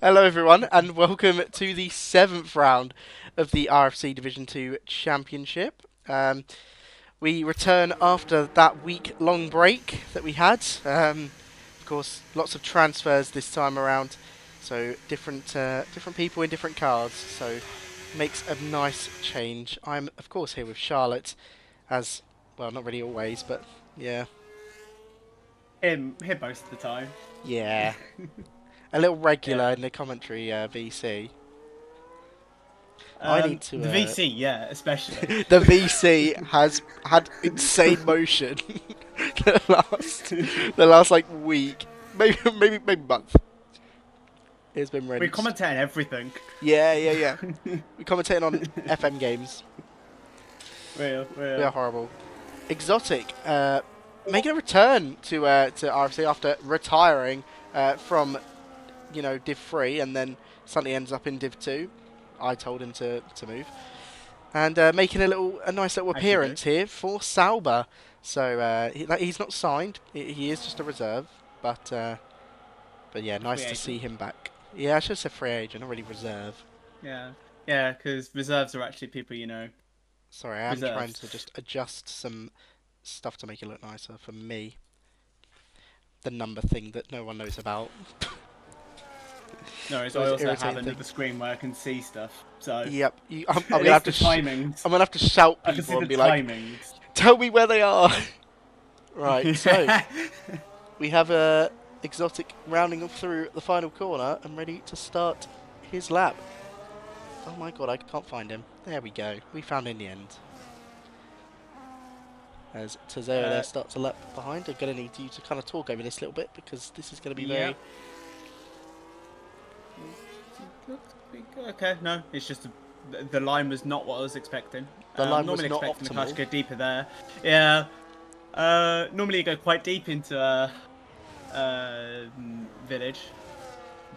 Hello, everyone, and welcome to the seventh round of the RFC Division 2 Championship. We return after that week-long break that we had. Of course, lots of transfers this time around, so different people in different cars. So makes a nice change. I'm of course here with Charlotte, as well, not really always, but yeah, Him most of the time. yeah, a little regular Yeah. in the commentary, VC. I need to The VC, yeah, especially. the VC has had insane motion the last like week, maybe month. It's been We rinsed. commentate on everything. Yeah. We're commentating on FM games. Real, We are real. horrible. Exotic, making a return to RFC after retiring from Div 3 and then suddenly ends up in Div 2. I told him to move. And making a nice little As you do. appearance here for Sauber. So he's not signed. He is just a reserve, but yeah, Free nice to see agent. him back. Yeah, I should have said free agent, not really reserve. Yeah. Yeah, because reserves are actually people Sorry, I am trying reserves. to just adjust some stuff to make it look nicer for me. The number thing that no one knows about. No, It's so I always an also have irritating thing. another screen where I can see stuff. So, Yep, I'm at gonna have least to the timings. I'm gonna have to shout I can see people and the be like, timings. "Tell me where they are." Right, so we have a exotic rounding up through the final corner and ready to start his lap. Oh my god, I can't find him. There we go. We found him in the end. As Tazeo there uh, starts a lap behind, I'm going to need you to kind of talk over this a little bit because this is going to be very... yep. Okay, no, it's just the line was not what I was expecting. The line was Normally not expecting the car to optimal. go deeper there. Yeah. Normally you go quite deep into village,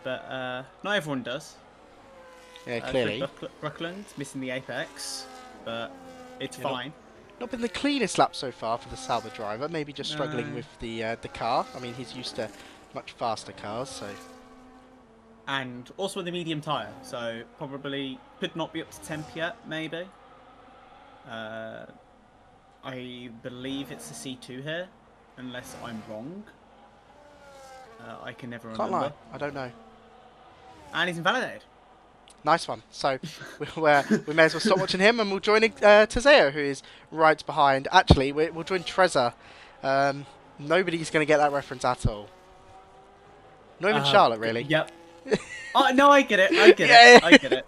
but not everyone does. Yeah, Good clearly. Buckland missing the apex, but it's Yeah, fine. not been the cleanest lap so far for the Sauber driver. Maybe just struggling Uh, with the car. I mean, he's used to much faster cars, so... and also with the medium tire, so probably could not be up to temp yet. Maybe. Uh, I believe it's a C2 here, unless I'm wrong. I can never Can't lie, remember. I don't know. And he's invalidated. Nice one. So we may as well stop watching him and we'll join Tazeo, who is right behind. Actually, we'll join Trezor. Nobody's going to get that reference at all. Not even Charlotte, really. Yep. Oh no, I get it. I get it. Yeah. I get it.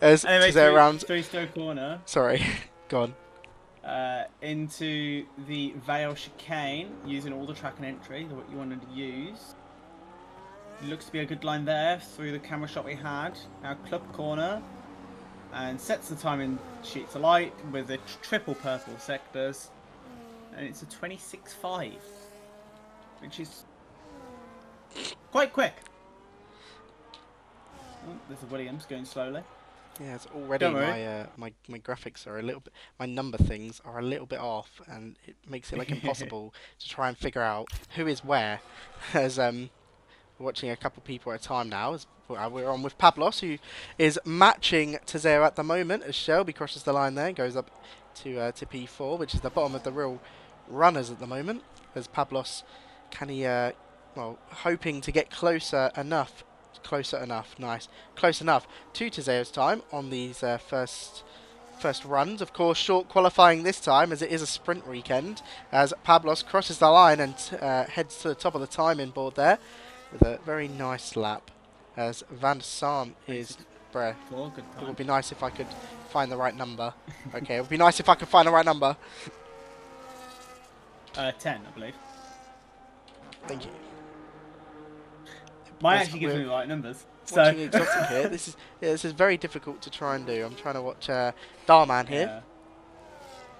As Anyway, Tazeo rounds. three stroke corner. Sorry, go on. Into the Vale chicane, using all the track and entry, what you wanted to use. Looks to be a good line there through the camera shot we had. Now club corner, and sets the timing sheet to light with the triple purple sectors, and it's a 26.5, which is quite quick. Oh, there's a Williams going slowly. Yeah, it's already Don't worry. my graphics are a little bit, my number things are a little bit off, and it makes it like impossible to try and figure out who is where. As we're watching a couple people at a time now. As we're on with Pablos, who is matching Tazeo at the moment. As Shelby crosses the line there, and goes up to P4, which is the bottom of the real runners at the moment. As Pablos, can he well, hoping to get closer enough. Closer enough, nice. Close enough to Tazeo's time on these first runs. Of course, short qualifying this time as it is a sprint weekend. As Pablos crosses the line and heads to the top of the timing board there with a very nice lap. As Van der Sar is, bruh, Good it would time. be nice if I could find the right number. Okay, it would be nice if I could find the right number. 10, I believe. Thank you. Mine As actually gives we're me the right numbers. So, watching Exotic here, this is very difficult to try and do. I'm trying to watch Darman here. yeah.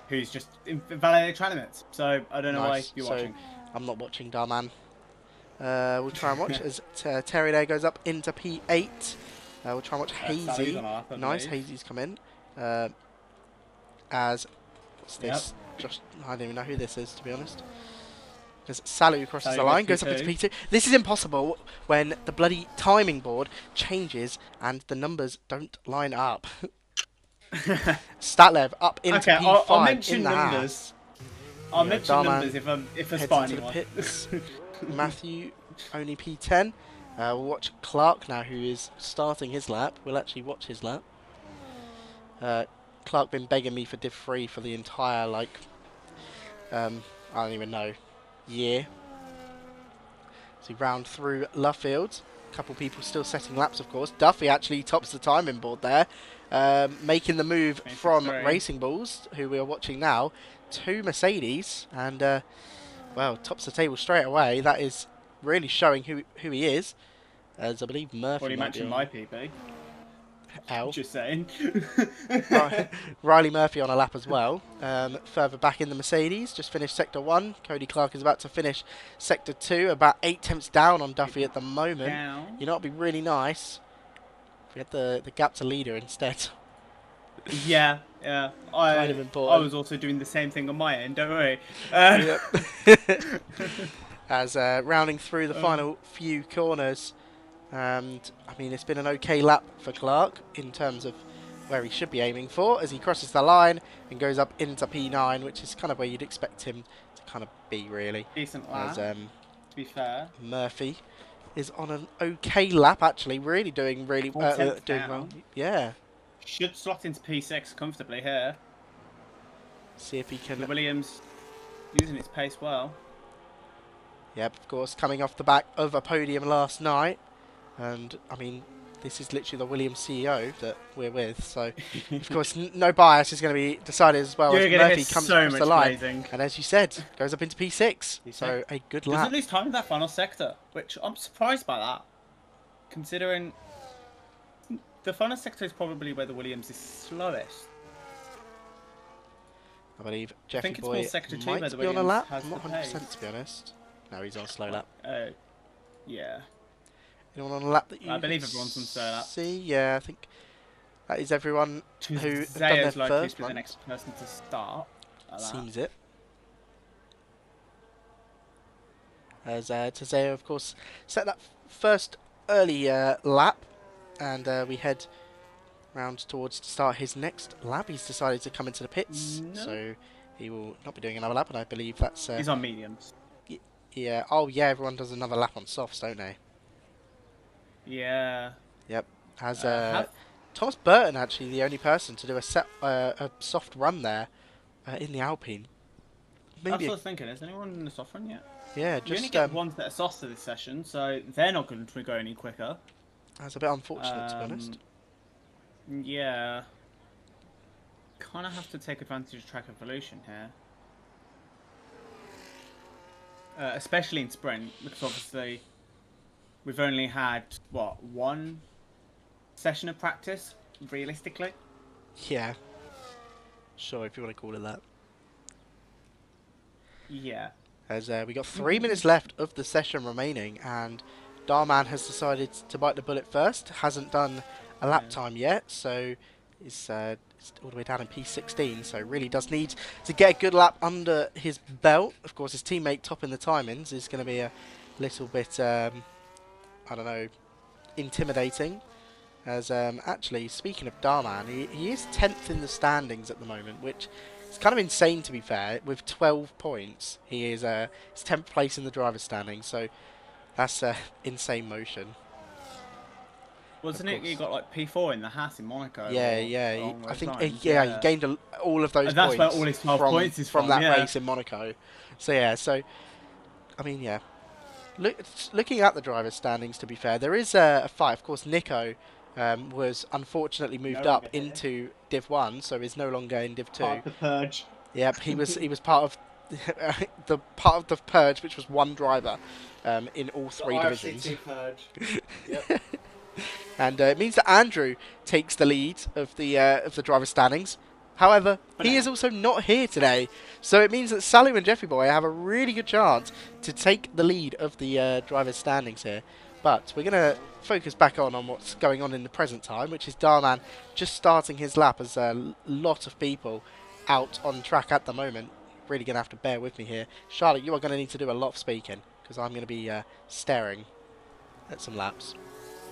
Who's just invalidated track limits. So, I don't know why Nice. you're So watching. I'm not watching Darman. We'll try and watch as Terry there goes up into P8. We'll try and watch Sally's Hazy. on our, I Nice, believe. Hazy's come in. As what's Yep. this? Just I don't even know who this is, to be honest. As Salu crosses the Sally line, goes goes up into P2. P2. This is impossible when the bloody timing board changes and the numbers don't line up. Statlev up into Okay, I'll P5 in mention the numbers. Haas. I'll Yeah, mention numbers Darman if I heads spot into the anyone. pits. Matthew only P10. We'll watch Clark now, who is starting his lap. We'll actually watch his lap. Clark been begging me for div 3 for the entire, like, I don't even know, year. So round through Luffield. A couple people still setting laps, of course. Duffy actually tops the timing board there, making the move from 23. Racing Bulls, who we are watching now, to Mercedes, and well, tops the table straight away. That is really showing who he is, as I believe Murphy Already might be mentioned on my PB. L. Just saying. Riley Murphy on a lap as well. Further back in the Mercedes, just finished Sector 1. Cody Clark is about to finish Sector 2, about 8 tenths down on Duffy at the moment. Down. You know, it'd be really nice if we had the gap to leader instead. Yeah. Kind of I important. was also doing the same thing on my end. Don't worry. Yep. As rounding through the final few corners, and I mean it's been an okay lap for Clark in terms of where he should be aiming for, as he crosses the line and goes up into P9, which is kind of where you'd expect him to kind of be, really. Decent lap. As To be fair. Murphy is on an okay lap, actually, really doing really doing well. Yeah. Should slot into P6 comfortably here. See if he can. The Williams using its pace well. Yep, of course, coming off the back of a podium last night, and I mean, this is literally the Williams CEO that we're with, so of course no bias is going to be decided as well. You're As gonna Murphy get comes so across much the line, blazing. and as you said, goes up into P6. P6. So a good Doesn't lap. lose time in that final sector, which I'm surprised by that, considering the final sector is probably where the Williams is slowest. I believe I Jeffy think it's Boy more sector 2 might where the be on a Williams lap. has I'm not the 100% pace. to be honest. No, he's on a slow lap. Yeah. Anyone on a lap that you I believe everyone's on slow lap. see? Yeah, I think that is everyone who have done their Zaya's likely first to be the one. next person to start. Like that. Seems it. As Tazeo, of course, set that first early lap, and we head round towards to start his next lap. He's decided to come into the pits, so he will not be doing another lap, and I believe that's... He's on mediums. Yeah, oh yeah, everyone does another lap on softs, don't they? Yeah. Yep. Has Have Thomas Burton actually the only person to do a soft run there in the Alpine? That's what I Maybe, was thinking. Is anyone in the soft run yet? yeah, You only just get ones that are soft to this session, so they're not going to go any quicker. that's a bit unfortunate to be honest. Yeah. Kind of have to take advantage of track evolution here. Especially in sprint, because obviously we've only had, what, one session of practice, realistically? Yeah. Sure, if you want to call it that. Yeah. As we got 3 minutes left of the session remaining, and Darman has decided to bite the bullet first. Hasn't done a lap time yet, so it's all the way down in P16. So really does need to get a good lap under his belt. Of course, his teammate topping the timings is going to be a little bit, I don't know, intimidating. As actually, speaking of Darman, he is 10th in the standings at the moment, which is kind of insane to be fair. With 12 points, he is his 10th place in the driver's standings, so that's insane motion. Wasn't it? You got like P4 in the Haas in Monaco. Yeah, or yeah. along I those think lines, he gained all of those And that's points where all his 12 from, points is from that yeah. race in Monaco. So yeah, so I mean, yeah. Looking at the driver's standings, to be fair, there is a fight. Of course, Nico was unfortunately moved up into Div 1, so is no longer in Div 2. Part of the purge. Yep, he was part of the purge, which was one driver in all three divisions. RFC2 purge. Yep. And it means that Andrew takes the lead of the driver standings. However, he is also not here today, so it means that Sally and Jeffy Boy have a really good chance to take the lead of the driver's standings here. But we're going to focus back on what's going on in the present time, which is Darman just starting his lap as a lot of people out on track at the moment. really going to have to bear with me here. Charlotte, you are going to need to do a lot of speaking because I'm going to be staring at some laps.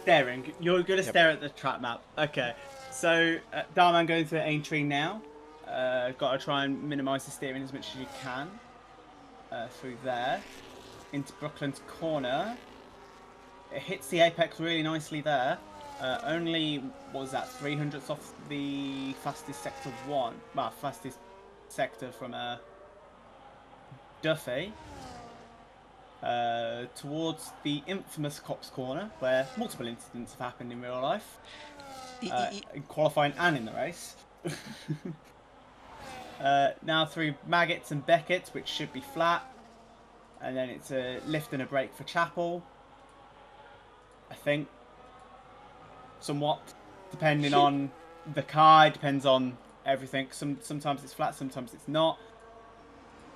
Staring. You're going to Yep. stare at the track map. Okay. So, Darman going through Aintree now. Got to try and minimise the steering as much as you can. Through there. Into Brooklands Corner. It hits the apex really nicely there. Only, what was that, 300ths off the fastest sector 1. Well, fastest sector from Duffy. Towards the infamous Cops Corner, where multiple incidents have happened in real life, in qualifying and in the race. Now through Maggots and Beckett's, which should be flat, and then it's a lift and a brake for Chapel. I think, somewhat, depending on the car, it depends on everything. Sometimes it's flat, sometimes it's not.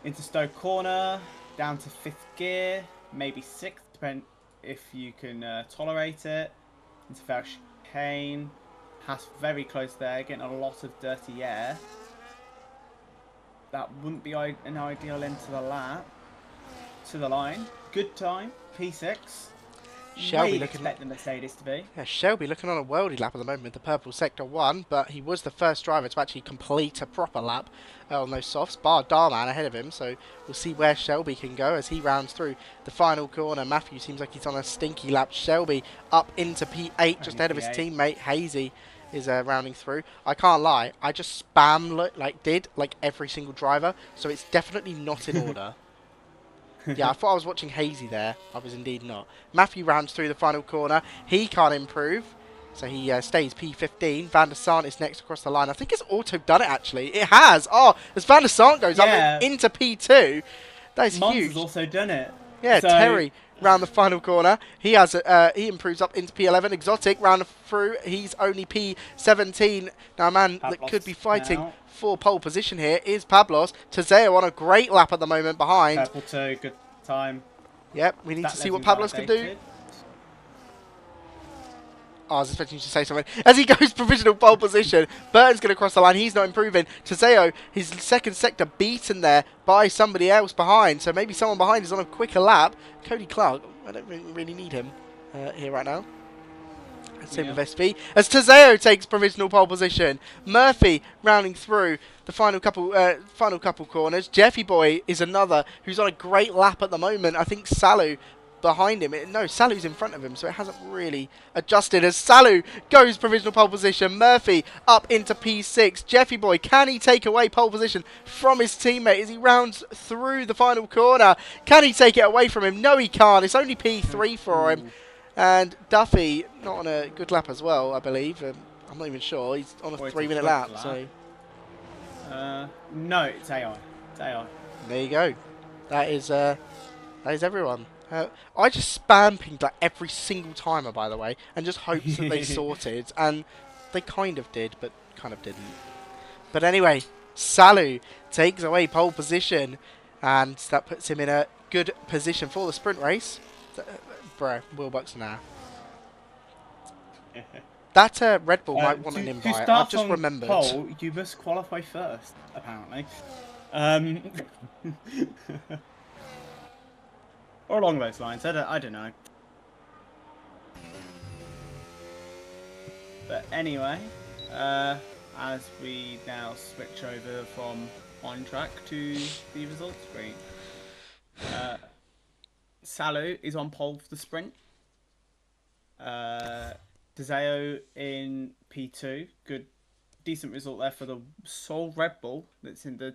Into Stoke Corner, down to 5th gear, maybe 6th, depending if you can tolerate it. Into Fair Chicane, pass very close there, getting a lot of dirty air. That wouldn't be an ideal end to the lap. To the line, good time, P6. Shelby Way looking expect the Mercedes to be. Yeah, Shelby looking on a worldly lap at the moment with the purple sector 1, but he was the first driver to actually complete a proper lap on those softs, bar Darman ahead of him, so we'll see where Shelby can go as he rounds through the final corner. Matthew seems like he's on a stinky lap. Shelby up into P8 just ahead of his teammate. Hazy is rounding through. I can't lie, I just spam like every single driver, so it's definitely not in order. Yeah, I thought I was watching Hazy there. I was indeed not. Matthew rounds through the final corner. He can't improve, so he stays P15. Van der Sant is next across the line. I think it's auto done it, actually. It has. Oh, as Van der Sant goes up into P2. That is Mons huge. has also done it. Yeah, so... Terry round the final corner. He has he improves up into P11. Exotic round through. He's only P17. Now, a man Pablos that could be fighting now. for pole position here is Pablos. Tezeo on a great lap at the moment behind. Purple 2, good time. Yep, we need to see what Pablos can do. Oh, I was expecting you to say something. As he goes provisional pole position, Burton's going to cross the line. He's not improving. Tezeo, his second sector beaten there by somebody else behind. So maybe someone behind is on a quicker lap. Cody Clark, I don't really need him here right now. Same with SV. As Tezeo takes provisional pole position. Murphy rounding through the final couple corners. Jeffy Boy is another who's on a great lap at the moment. I think Salu behind him. No, Salu's in front of him, so it hasn't really adjusted. As Salu goes provisional pole position. Murphy up into P6. Jeffy Boy, can he take away pole position from his teammate as he rounds through the final corner? Can he take it away from him? No, he can't. It's only P3 for him. And Duffy, not on a good lap as well, I believe. I'm not even sure. He's on a 3-minute lap. So no, it's AI. It's AI. There you go. That is everyone. I just spam pinged like every single timer, by the way, and just hopes that they sorted. And they kind of did, but kind of didn't. But anyway, Salu takes away pole position, and that puts him in a good position for the sprint race. Bro, Will Buxton now. That Red Bull might want an invite. I've just remembered. Pole, you must qualify first, apparently. Or along those lines. I don't know. But anyway, as we now switch over from on track to the results screen. Salu is on pole for the sprint. Tezeo in P2. Good, decent result there for the sole Red Bull that's in the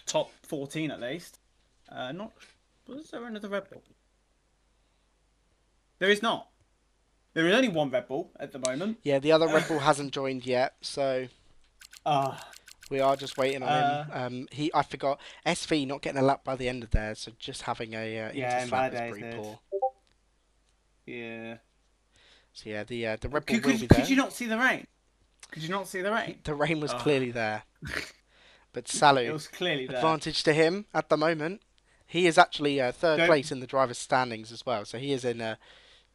top 14 at least. Was there another Red Bull? There is not. There is only one Red Bull at the moment. Yeah, the other Red Bull hasn't joined yet, so we are just waiting on him. I forgot SV not getting a lap by the end of there, so just having a interslap is pretty poor. Yeah. So yeah, the Red Bull will be there. Could you not see the rain? Could you not see the rain? The rain was clearly there. But Salu, it was clearly there. Advantage to him at the moment. He is actually third place in the driver's standings as well, so he is in a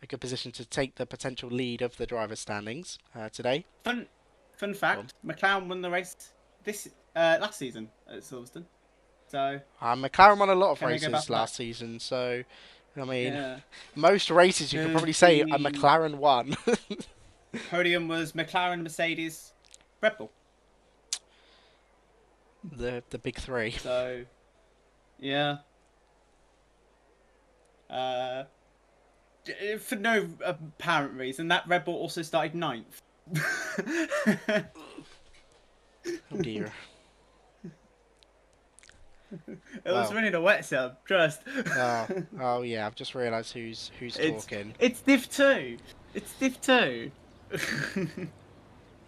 good position to take the potential lead of the driver's standings today. Fun fact: McLaren won the race this last season at Silverstone. So McLaren won a lot of can we go back races to back? last season, so I mean, Yeah. most races you could Because probably say a the McLaren won. podium was McLaren, Mercedes, Red Bull. The big three. So yeah. Uh, for no apparent reason, that Red Bull also started ninth. Oh dear. It was Well, running a wet cell, trust. oh, oh yeah, I've just realised who's it's talking. it's Div 2. It's Div 2.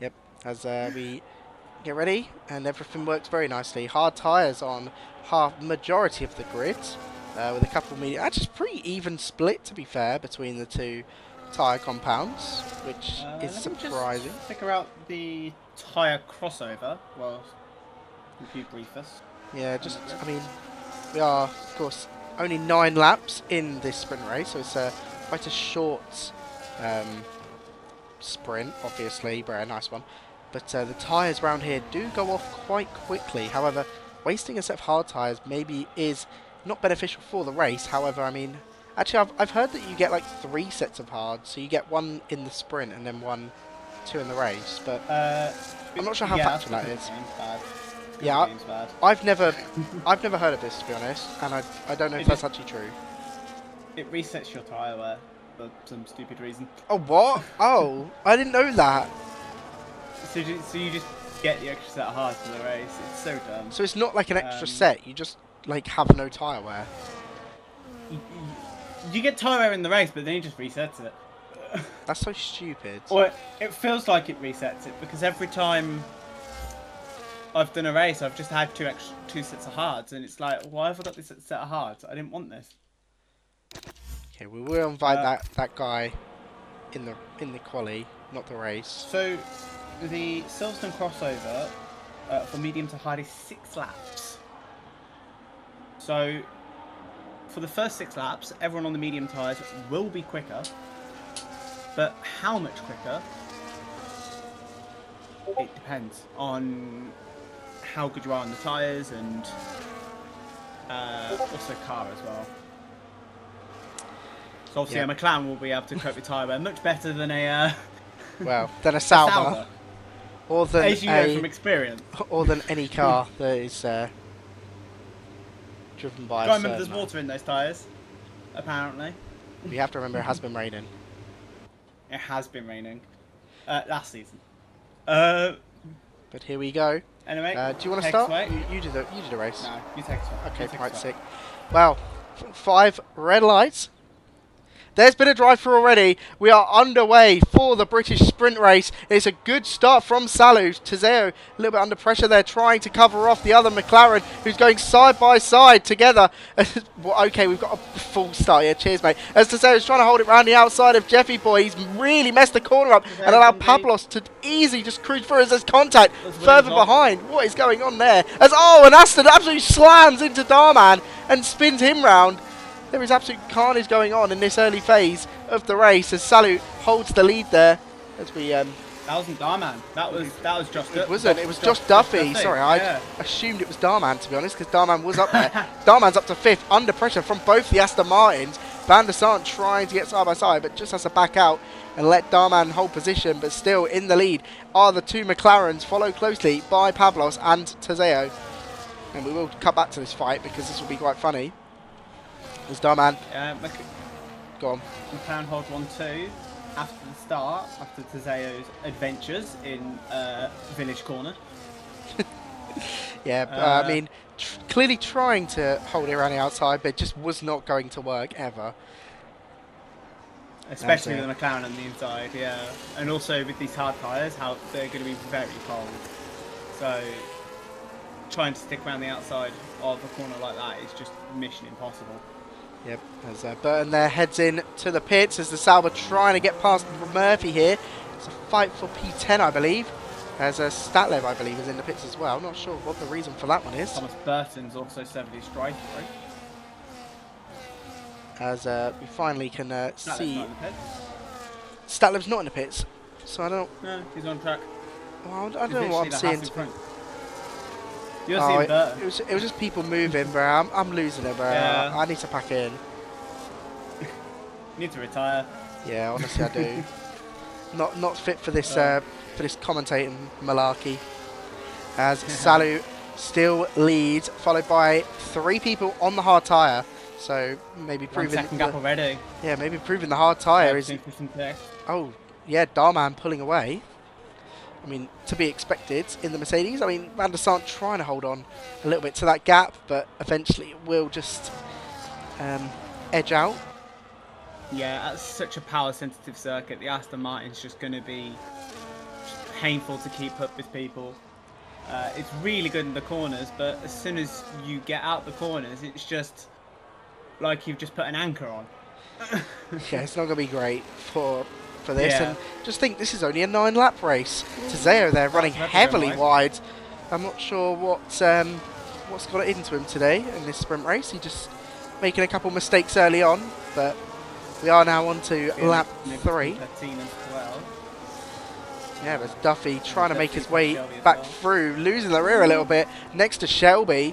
Yep, as we get ready, and everything works very nicely. Hard tyres on half majority of the grid, with a couple of medium. Actually, it's pretty even split to be fair between the two tyre compounds, which is Let me surprising. just figure out the tyre crossover. Well, if you brief us. Yeah, just I mean, we are of course only 9 laps in this sprint race, so it's quite a short sprint, obviously, but a nice one. But the tyres around here do go off quite quickly. However, wasting a set of hard tyres maybe is not beneficial for the race. However, I mean, actually, I've heard that you get like 3 sets of hard, so you get 1 in the sprint and then 2 in the race. But I'm not sure how factual that is. Yeah, I've never heard of this, to be honest, and I don't know if that's actually true. It resets your tyre wear for some stupid reason. Oh, what? Oh, I didn't know that. So you just get the extra set of hards for the race. It's so dumb. So it's not like an extra set, you just like have no tyre wear. You get tyre wear in the race, but then you just resets it. That's so stupid. Or it feels like it resets it, because every time I've done a race, I've just had two sets of hards, and it's like, why have I got this set of hards? I didn't want this. Okay, we will invite that guy in the quali, not the race. So the Silverstone crossover for medium to hard is 6 laps. So for the first 6 laps, everyone on the medium tyres will be quicker, but how much quicker? It depends on how good you are on the tyres and also car as well. So obviously a McLaren will be able to cope with tyre wear much better than a well, than a Sauber, or than as you know from experience, or than any car that is driven by. I remember there's water in those tyres. Apparently, we have to remember it has been raining. It has been raining last season. But here we go. Anyway, do you want to start? You do the race. No, you take it. Okay, right, sick. Well, 5 red lights. There's been a drive-through already. We are underway for the British sprint race. It's a good start from Salut. Tezeo a little bit under pressure there, trying to cover off the other McLaren, who's going side by side together. Well, okay, we've got a full start here. Cheers, mate. As Tezeo's trying to hold it round the outside of Jeffy Boy. He's really messed the corner up and allowed Pablos to easily just cruise through as there's contact further behind. What is going on there? And Aston absolutely slams into Darman and spins him round. There is absolute carnage going on in this early phase of the race as Salut holds the lead there. As we that wasn't Darman. That was just. It wasn't. It was Josh Duffy. Sorry, I assumed it was Darman, to be honest, because Darman was up there. Darman's up to 5th, under pressure from both the Aston Martins. Van der Sant trying to get side by side, but just has to back out and let Darman hold position. But still in the lead are the 2 McLarens, followed closely by Pablos and Tezeo. And we will cut back to this fight because this will be quite funny. It's Darman. Go on. McLaren hold 1-2 after the start, after Tezeo's adventures in Village Corner. Yeah, I mean, clearly trying to hold it around the outside, but it just was not going to work ever. Especially with the McLaren on the inside, yeah. And also with these hard tyres, how they're going to be very cold. So trying to stick around the outside of a corner like that is just mission impossible. Yep, as Burton there heads in to the pits as the Sauber trying to get past Murphy here. It's a fight for P10, I believe. As Statlev, I believe, is in the pits as well. Not sure what the reason for that one is. Thomas Burton's also 70 strike, right? As we finally can see... Statlev's Statlev's not not in the pits. in the pits, so I don't... No, he's on track. Well, I don't know what I'm seeing. You're Oh, seeing Burton. it was just people moving, bro. I'm losing it, bro. Yeah. I need to pack in. You need to retire. Yeah, honestly, I do. Not fit for this Uh, commentating malarkey. As Salu still leads, followed by 3 people on the hard tyre. So maybe 1 proving second gap already. yeah, maybe proving the hard tyre is. Between 5th and 6th. Oh, yeah, Darman pulling away. I mean, to be expected in the Mercedes. I mean, Van der Sant trying to hold on a little bit to that gap, but eventually it will just edge out. Yeah, that's such a power-sensitive circuit. The Aston Martin's just going to be painful to keep up with people. It's really good in the corners, but as soon as you get out the corners, it's just like you've just put an anchor on. Yeah, it's not going to be great for this. Yeah. And just think, this is only a 9-lap race. Tezeo there running That's heavily right. wide. I'm not sure what's got it into him today in this sprint race. He just making a couple mistakes early on, but we are now on to lap 3. 13 as well. Yeah, there's Duffy trying to make his way Shelby as back well. through, losing the rear a little bit next to Shelby,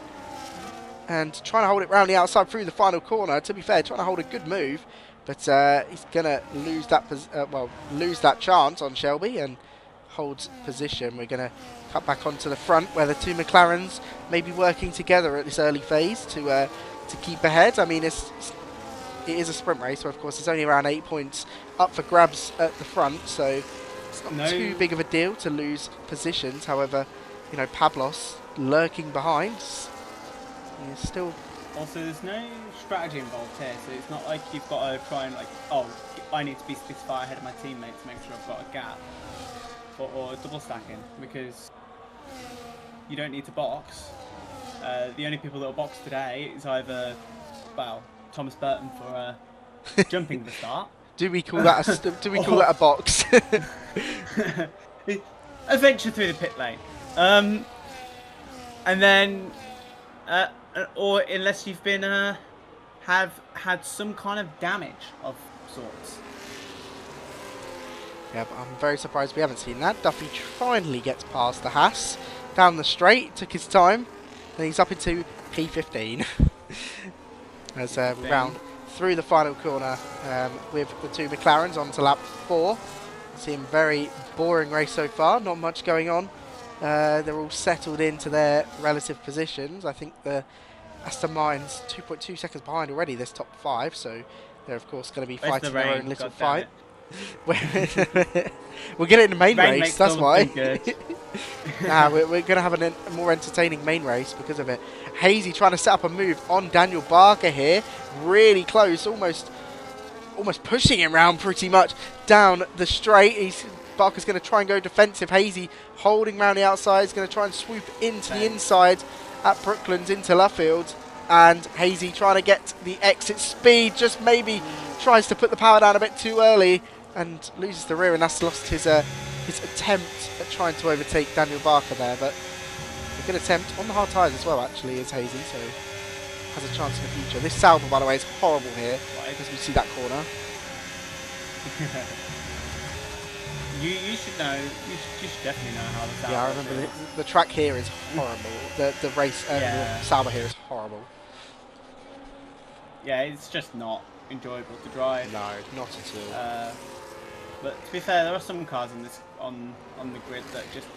and trying to hold it round the outside through the final corner. To be fair, trying to hold a good move, but he's gonna lose that lose that chance on Shelby and hold position. We're gonna cut back onto the front where the 2 McLarens may be working together at this early phase to keep ahead. I mean, it is a sprint race, so of course it's only around 8 points up for grabs at the front, so it's not too big of a deal to lose positions. However, you know, Pablos lurking behind. He's still. Also, there's no strategy involved here, so it's not like you've got to try and oh, I need to be this far ahead of my teammate to make sure I've got a gap, or double stacking, because you don't need to box. The only people that will box today is either, well, Thomas Burton for jumping the start. Do we call that a box? A venture through the pit lane, and then, or unless you've been have had some kind of damage of sorts. Yeah, but I'm very surprised we haven't seen that. Duffy finally gets past the Haas down the straight. Took his time. Then he's up into P15 as we round through the final corner with the 2 McLarens onto lap 4. Seeing very boring race so far. Not much going on. They're all settled into their relative positions. I think the Aston Martin's 2.2 seconds behind already this top 5, so they're of course going to be fighting their own little fight. We'll get it in the main race, that's why. Nah, we're going to have a more entertaining main race because of it. Hazy trying to set up a move on Daniel Barker here. Really close, almost pushing him round pretty much down the straight. Barker's going to try and go defensive. Hazy holding round the outside. He's going to try and swoop into the inside at Brooklands into Luffield. And Hazy trying to get the exit speed. Just maybe tries to put the power down a bit too early and loses the rear, and that's lost his attempt at trying to overtake Daniel Barker there. But a good attempt on the hard tyres as well, actually, is Hazy, so has a chance in the future. This Sauber, by the way, is horrible here because we see that corner. You should know. You should definitely know how the Sauber. Yeah, I remember the track here is horrible. the race, the Sauber here is horrible. Yeah, it's just not enjoyable to drive. No, not at all. But to be fair, there are some cars on the grid that just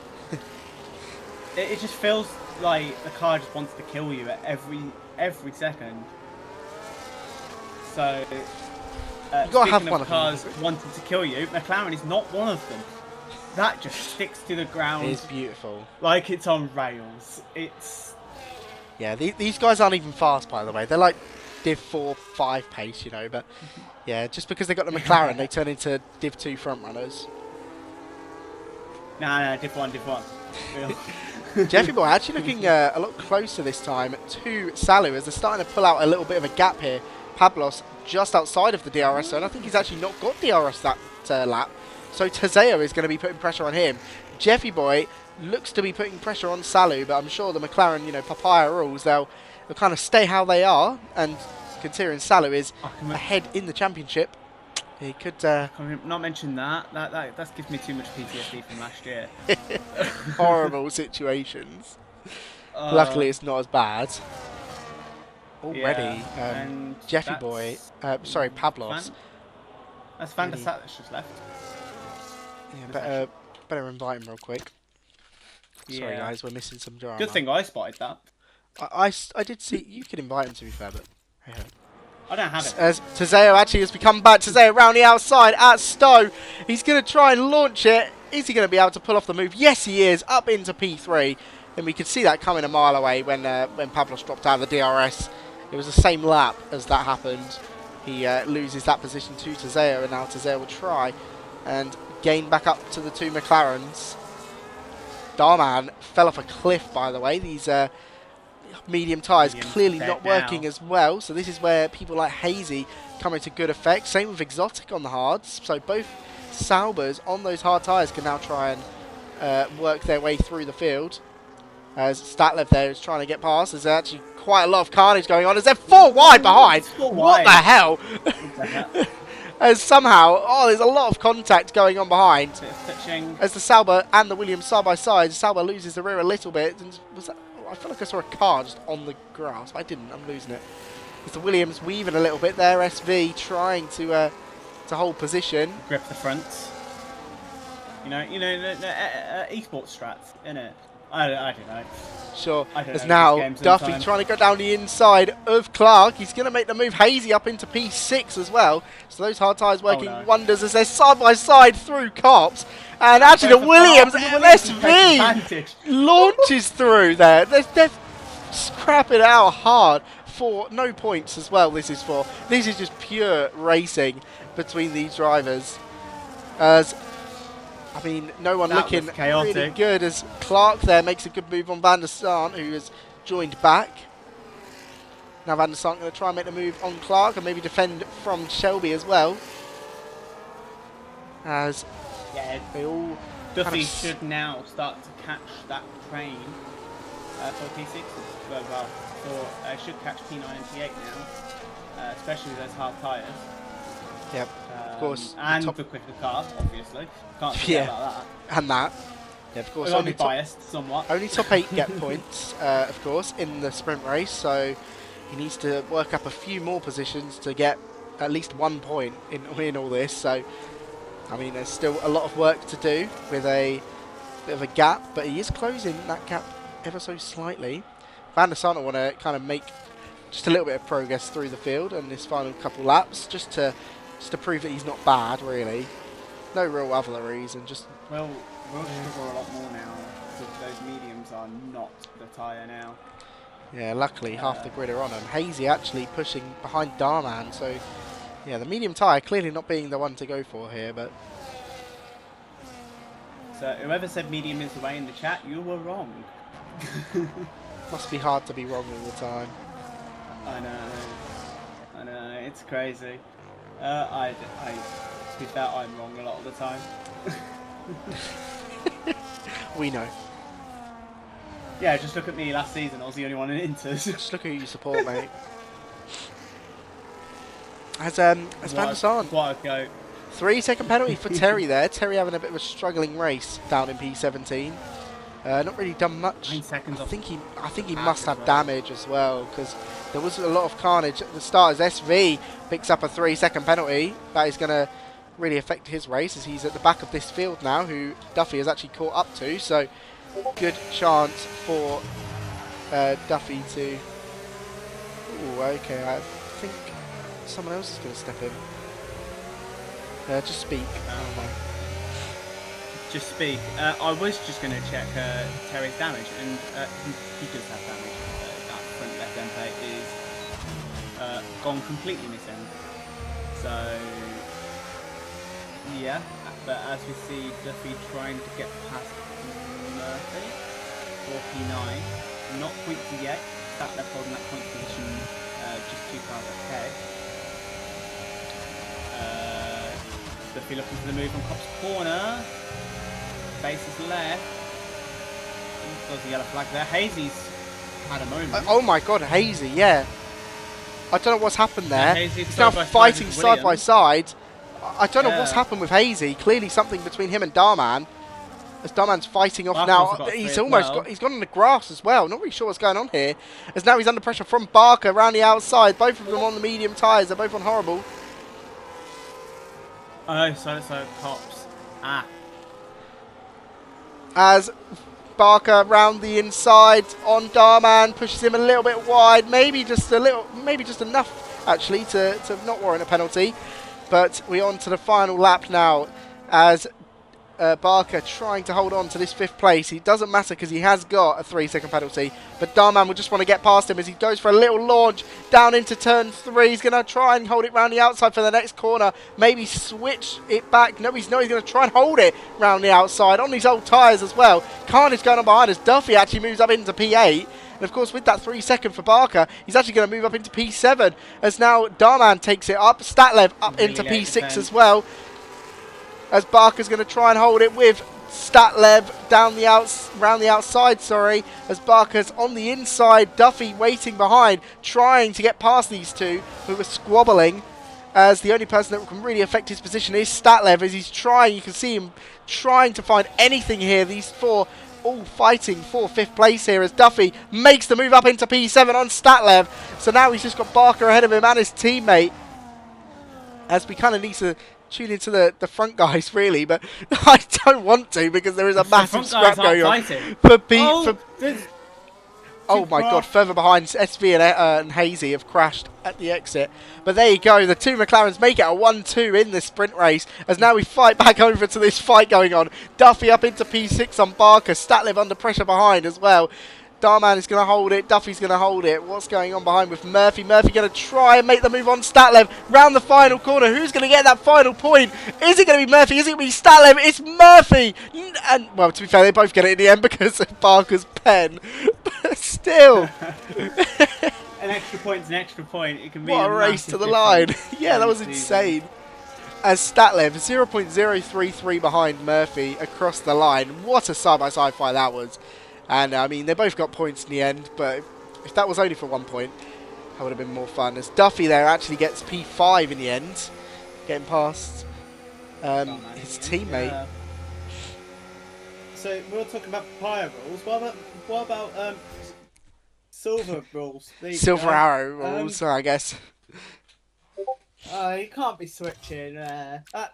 it just feels like the car just wants to kill you at every second. So you gotta have one of of cars them. wanting to kill you, McLaren is not one of them. That just sticks to the ground. It is beautiful. Like it's on rails. It's yeah. These guys aren't even fast, by the way. They're like Div 4, 5 pace, you know. But yeah, just because they got the McLaren, they turn into Div 2 front runners. No, Div 1, Div 1. Jeffy Boy actually looking a lot closer this time to Salu as they're starting to pull out a little bit of a gap here. Pablos just outside of the DRS zone. I think he's actually not got DRS that lap. So Tezeo is going to be putting pressure on him. Jeffy Boy looks to be putting pressure on Salu, but I'm sure the McLaren, you know, papaya rules, they'll kind of stay how they are. And considering Salu is ahead in the championship, he could... not mention that. That gives me too much PTSD from last year. horrible situations. Luckily, it's not as bad. Yeah, Already, and Jeffy Boy, that's sorry, Pablos. that's Van der Really, Sar that's just left. yeah, In the session. better invite him real quick. Sorry, Yeah. guys, we're missing some Good drama. thing I spotted that. I did see you could invite him to be fair, but hey ho. I don't have it. As Tezeo actually has become back. Tezeo round the outside at Stowe. He's going to try and launch it. Is he going to be able to pull off the move? Yes, he is. Up into P3. And we could see that coming a mile away when Pavlos dropped out of the DRS. It was the same lap as that happened. He loses that position to Tezeo, and now Tezeo will try and gain back up to the two McLarens. Darman fell off a cliff, by the way. These medium tyres clearly not working as well, so this is where people like Hazy come into good effect. Same with Exotic on the hards, so both Saubers on those hard tyres can now try and work their way through the field. As Statlev there is trying to get past, there's actually quite a lot of carnage going on as they're 4 wide behind. What the hell? As somehow, there's a lot of contact going on behind. As the Sauber and the Williams side by side, Sauber loses the rear a little bit. And I feel like I saw a car just on the grass, but I didn't. I'm losing it. As the Williams weaving a little bit there, SV trying to hold position. Grip the fronts. You know, esports strats, innit? I don't know. Sure. As now Duffy trying to go down the inside of Clark. He's going to make the move. Hazy up into P6 as well. So those hard tyres working wonders as they're side by side through Cops. And actually the Williams SV launches through there. They're scrapping out hard for no points as well. This is just pure racing between these drivers. As I mean, no one looking really good as Clark there makes a good move on Van der Sar, who has joined back. Now Van der Sar going to try and make the move on Clark and maybe defend from Shelby as well. As they all Duffy should now start to catch that train for P6. Should catch P9 and P8 now, especially with those hard tyres. Yep, of course. And the quicker car, obviously. Can't forget about that. And that. Yeah, of course. Only biased somewhat. Only top 8 get points, of course, in the sprint race. So he needs to work up a few more positions to get at least 1 point in all this. So, I mean, there's still a lot of work to do with a bit of a gap, but he is closing that gap ever so slightly. Van der Sar want to kind of make just a little bit of progress through the field in this final couple laps, just to prove that he's not bad, really. No real other reason, just... Well, we'll struggle a lot more now, because those mediums are not the tyre now. Yeah, luckily half the grid are on him. Hazy actually pushing behind Darman, so... Yeah, the medium tyre clearly not being the one to go for here, but... So, whoever said medium is the way in the chat, you were wrong. Must be hard to be wrong all the time. I know, it's crazy. To be fair, I'm wrong a lot of the time. We know. Yeah, just look at me last season, I was the only one in Inters. Just look who you support, mate. As Van der Sar. What a go. 3-second penalty for Terry there. Terry having a bit of a struggling race down in P17. Not really done much. 9 seconds I think he must have damage as well, because there was a lot of carnage at the start as SV picks up a 3-second penalty. That is going to really affect his race as he's at the back of this field now, who Duffy has actually caught up to. So good chance for Duffy to... Ooh, okay, I think someone else is going to step in. Just speak. Just speak. I was just going to check Terry's damage, and he does have damage. That front left end plate is gone completely missing. So, yeah. But as we see, Duffy trying to get past Murphy for P9. Not pointy yet. That left holding that point position just 2 cars ahead. Duffy looking for the move on Cop's corner. Base is left. There's a yellow flag there. Hazy's had a moment. Oh my god, Hazy, yeah. I don't know what's happened there. Yeah, he's now fighting side by side. I don't know what's happened with Hazy. Clearly something between him and Darman. As Darman's fighting off Barker also now. got a three He's as almost well. he's gone in the grass as well. Not really sure what's going on here. As now he's under pressure from Barker around the outside. Both of them on the medium tyres. They're both on horrible. Oh, so pops. Ah. As Barker round the inside on Darman, pushes him a little bit wide, maybe just enough actually to not warrant a penalty. But we're on to the final lap now, as Barker trying to hold on to this 5th place. It doesn't matter because he has got a 3-second penalty, but Darman will just want to get past him as he goes for a little launch down into turn 3. He's going to try and hold it round the outside for the next corner, maybe switch it back. No, he's going to try and hold it round the outside on these old tyres as well. Carnage going on behind us. Duffy actually moves up into P8. And of course, with that 3-second for Barker, he's actually going to move up into P7 as now Darman takes it up. Statlev up Really into late P6 defense. as well, as Barker's going to try and hold it with Statlev round the outside, as Barker's on the inside. Duffy waiting behind, trying to get past these two who are squabbling, as the only person that can really affect his position is Statlev, as he's trying. You can see him trying to find anything here. These four all fighting for 5th place here, as Duffy makes the move up into P7 on Statlev. So now he's just got Barker ahead of him and his teammate, as we kind of need to tune into the front guys really, but I don't want to because there is a massive scrap going on for oh my god, further behind SV and Hazy have crashed at the exit. But there you go, the two McLarens make it a 1-2 in this sprint race, as now we fight back over to this fight going on. Duffy up into P6 on Barker, Statlev under pressure behind as well. Darman is going to hold it. Duffy's going to hold it. What's going on behind with Murphy? Murphy going to try and make the move on Statlev round the final corner. Who's going to get that final point? Is it going to be Murphy? Is it going to be Statlev? It's Murphy! And, well, to be fair, they both get it in the end because of Barker's pen. But still. An extra point's an extra point. It can be what a race to the line. Yeah, that was insane. As Statlev, 0.033 behind Murphy across the line. What a side-by-side fight that was. And I mean, they both got points in the end, but if that was only for 1 point, that would have been more fun. As Duffy there actually gets P5 in the end, getting past his teammate. Yeah. So we were talking about papaya rules. What about silver rules? Silver arrow rules, I guess. You can't be switching. That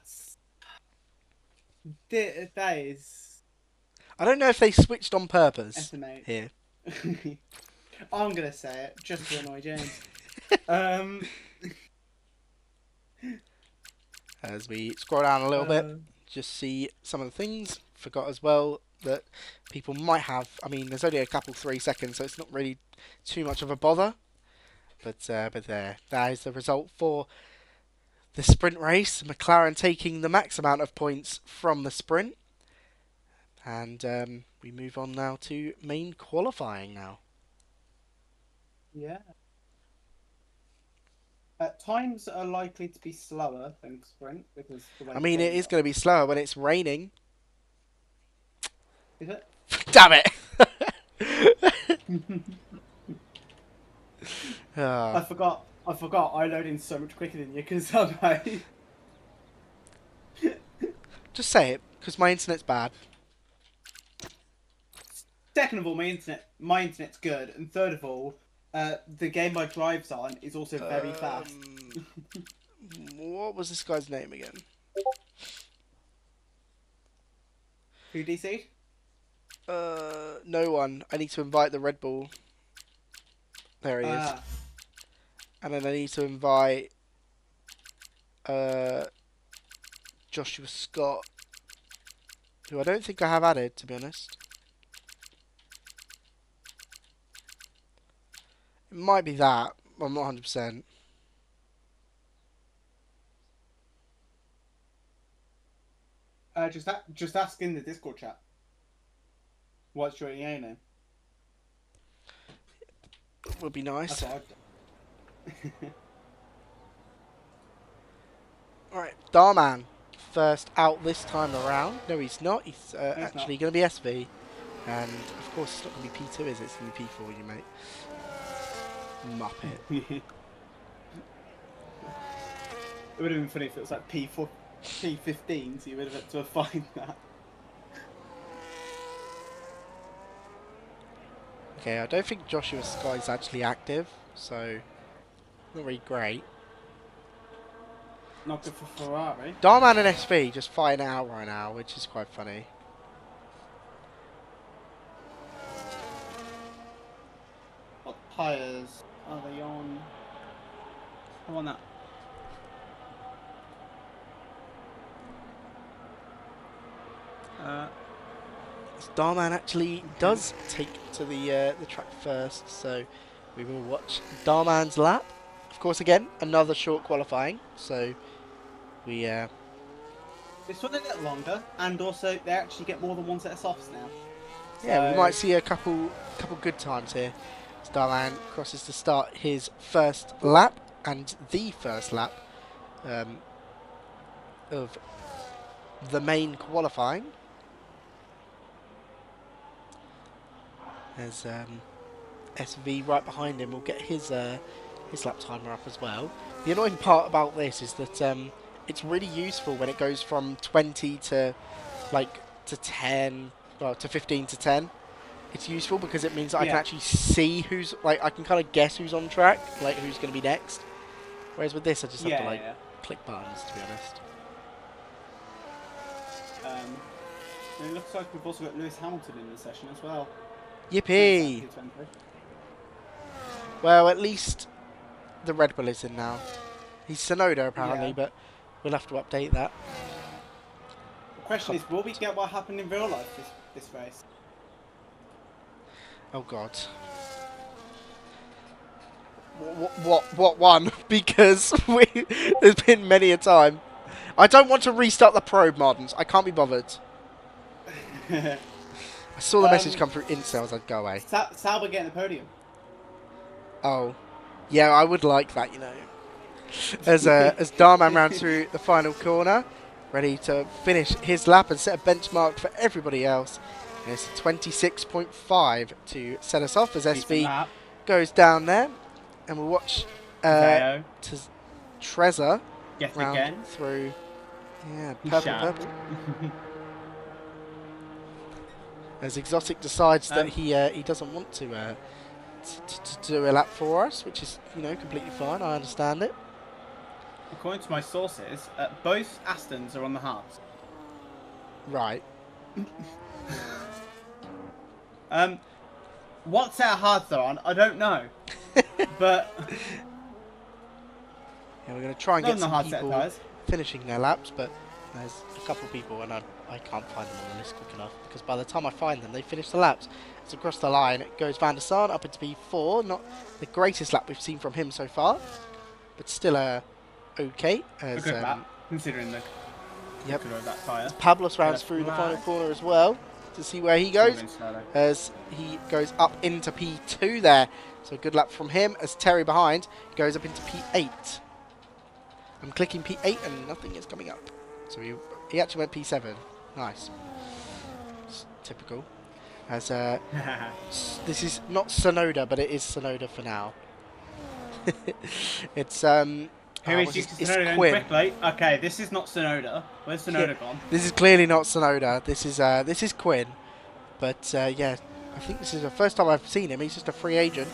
is. I don't know if they switched on purpose Estimate. here. I'm gonna say it just to annoy James. As we scroll down a little bit, just see some of the things. Forgot as well that people might have. I mean, there's only a couple 3 seconds, so it's not really too much of a bother. But there, that is the result for the sprint race. McLaren taking the max amount of points from the sprint. And we move on now to main qualifying now. Yeah. Times are likely to be slower than sprint because the way I mean, it is going to be slower when it's raining. Is it? Damn it! Oh. I forgot. I load in so much quicker than you because I. Just say it, because my internet's bad. Second of all, my internet's good, and third of all, the game my drive's on is also very fast. What was this guy's name again? Who DC'd? No one. I need to invite the Red Bull. There he is. And then I need to invite Joshua Scott, who I don't think I have added, to be honest. It might be that. I'm not 100%. Just ask in the Discord chat. What's your EA name? Would be nice. That's what I've done. Alright, Darman. First out this time around. No, he's not. He's actually going to be SV. And, of course, it's not going to be P2, is it? It's going to be P4, you mate. Muppet. It would have been funny if it was like P4, P15, so you would have had to find that. Okay, I don't think Joshua Sky's actually active, so not really great. Not good for Ferrari. Darman and SV just fighting it out right now, which is quite funny. What tyres are they on? I want that. Darman actually Okay. does take to the track first, so we will watch Darman's lap. Of course, again, another short qualifying, so we This one a little longer, and also they actually get more than one set of softs now. yeah, we might So see a couple good times here. Starman crosses to start his first lap and the first lap of the main qualifying. As SV right behind him will get his lap timer up as well. The annoying part about this is that it's really useful when it goes from 20 to to 10, well, to 15 to 10. It's useful because it means that I can actually see who's, I can kind of guess who's on track, like who's going to be next. Whereas with this, I just have to click buttons, to be honest. And it looks like we've also got Lewis Hamilton in the session as well. Yippee! Well, at least the Red Bull is in now. He's Sonoda apparently, but we'll have to update that. The question is, will we get what happened in real life this race? Oh God. What one? Because there's been many a time. I don't want to restart the probe mods. I can't be bothered. I saw the message come through incels. I'd go away. Sauber getting the podium. Oh, yeah, I would like that, you know. As Darman rounds through the final corner, ready to finish his lap and set a benchmark for everybody else. And it's 26.5 to set us off as SV goes down there, and we'll watch Trezor round through. Yeah, purple. As Exotic decides that he doesn't want to do a lap for us, which is, you know, completely fine. I understand it. According to my sources, both Astons are on the hards. Right. What set of hards they're on, I don't know. But yeah, we're going to try and get some people finishing their laps, but there's a couple of people and I can't find them on the list quick enough, because by the time I find them, they finish the laps. So across the line, it goes Van der Sar up into P4. Not the greatest lap we've seen from him so far, but still okay. As, a good lap, considering the of that tyre. Pablos rounds through the final corner as well to see where he goes, as he goes up into P2 there. So a good lap from him, as Terry behind goes up into P8. I'm clicking P8 and nothing is coming up. So he actually went P7. Nice. It's typical. As this is not Sonoda, but it is Sonoda for now. It's Who is used to Sonoda quickly? Okay, this is not Sonoda. Where's Sonoda gone? This is clearly not Sonoda. This is Quinn. But yeah, I think this is the first time I've seen him. He's just a free agent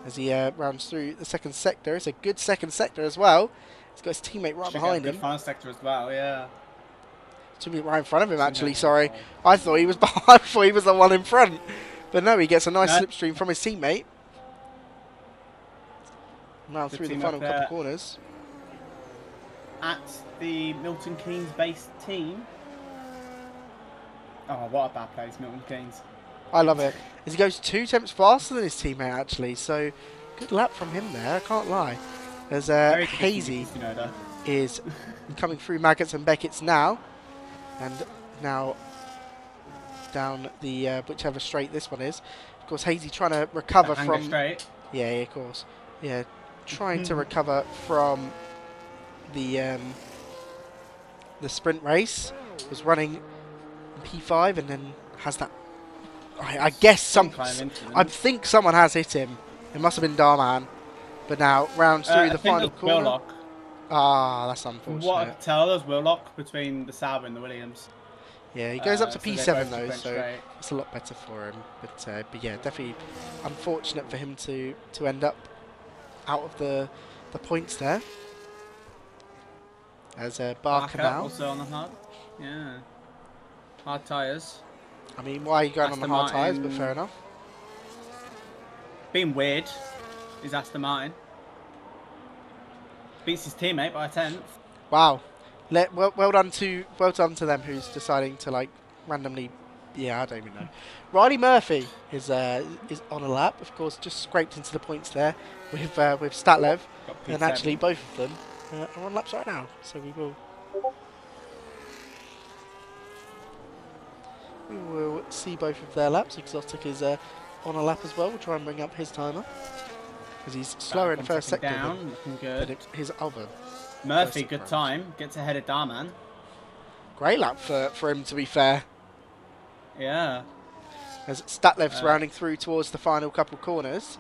as he rounds through the second sector. It's a good second sector as well. He's got his teammate right behind him. Final sector as well, yeah. Teammate right in front of him, actually. Sorry, I thought he was behind. I thought he was the one in front. But no, he gets a nice slipstream from his teammate. Now through the final couple corners. At the Milton Keynes based team. Oh, what a bad place, Milton Keynes. I love it. As he goes 2 tenths faster than his teammate, actually. So, good lap from him there, I can't lie. As Hazy is coming through Maggots and Beckett's now. And now down the whichever straight this one is. Of course, Hazy trying to recover from... straight. Yeah, of course. Yeah, trying to recover from the sprint race. Was running P5 and then has that... I guess I think someone has hit him. It must have been Darman. But now rounds through the final corner. Ah, that's unfortunate. From what I can tell, there's wheel lock between the Sauber and the Williams. Yeah, he goes up to So they P7 both just though, went so straight. it's a lot better for him. But yeah, definitely unfortunate for him to end up out of the points there. As Barker Barker now. also on the hard. Yeah. Hard tyres. I mean, why are you going on the Aston hard tyres? But fair Martin enough. being weird is Aston Martin. Beats his teammate by a tenth. Wow. Well done to them who's deciding to like randomly. Yeah, I don't even know. Riley Murphy is on a lap. Of course, just scraped into the points there with Statlev, Got and actually P7. both of them are on laps right now. So we will see both of their laps. Exotic is on a lap as well. We'll try and bring up his timer because he's slower in the first sector Down, looking good. his other. Murphy, good time. Gets ahead of Darman. Great lap for him, to be fair. Yeah. As Statlev's rounding through towards the final couple corners.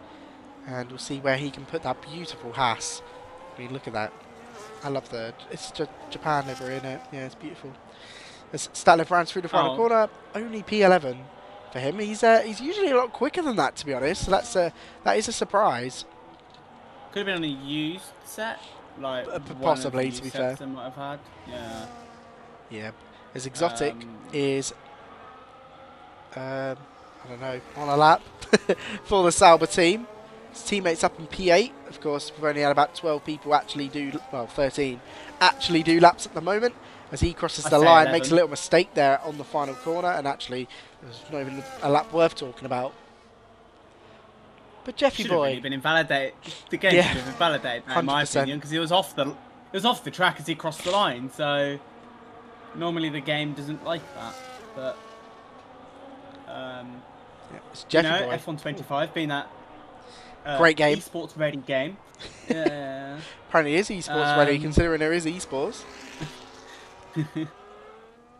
And we'll see where he can put that beautiful Haas. I mean, look at that. I love it's Japan over in it. Yeah, it's beautiful. As Statlev rounds through the final corner, only P11 for him. He's usually a lot quicker than that, to be honest. So that is a surprise. Could have been on a used set. Like possibly, to be fair. They might have had. Yeah. Yeah. As Exotic is, I don't know, on a lap for the Sauber team. His teammates up in P8. Of course, we've only had about 12 people actually 13 actually do laps at the moment. As he crosses the line, 11. makes a little mistake there on the final corner, and actually, there's not even a lap worth talking about. But Jeffy should boy, have really been invalidated. The game should have been invalidated, in my opinion, because he was off the track as he crossed the line. So normally the game doesn't like that, but it's Jeffy boy. F1 25 being that great game, esports ready game. Yeah. Apparently, it is esports ready, considering there is esports. It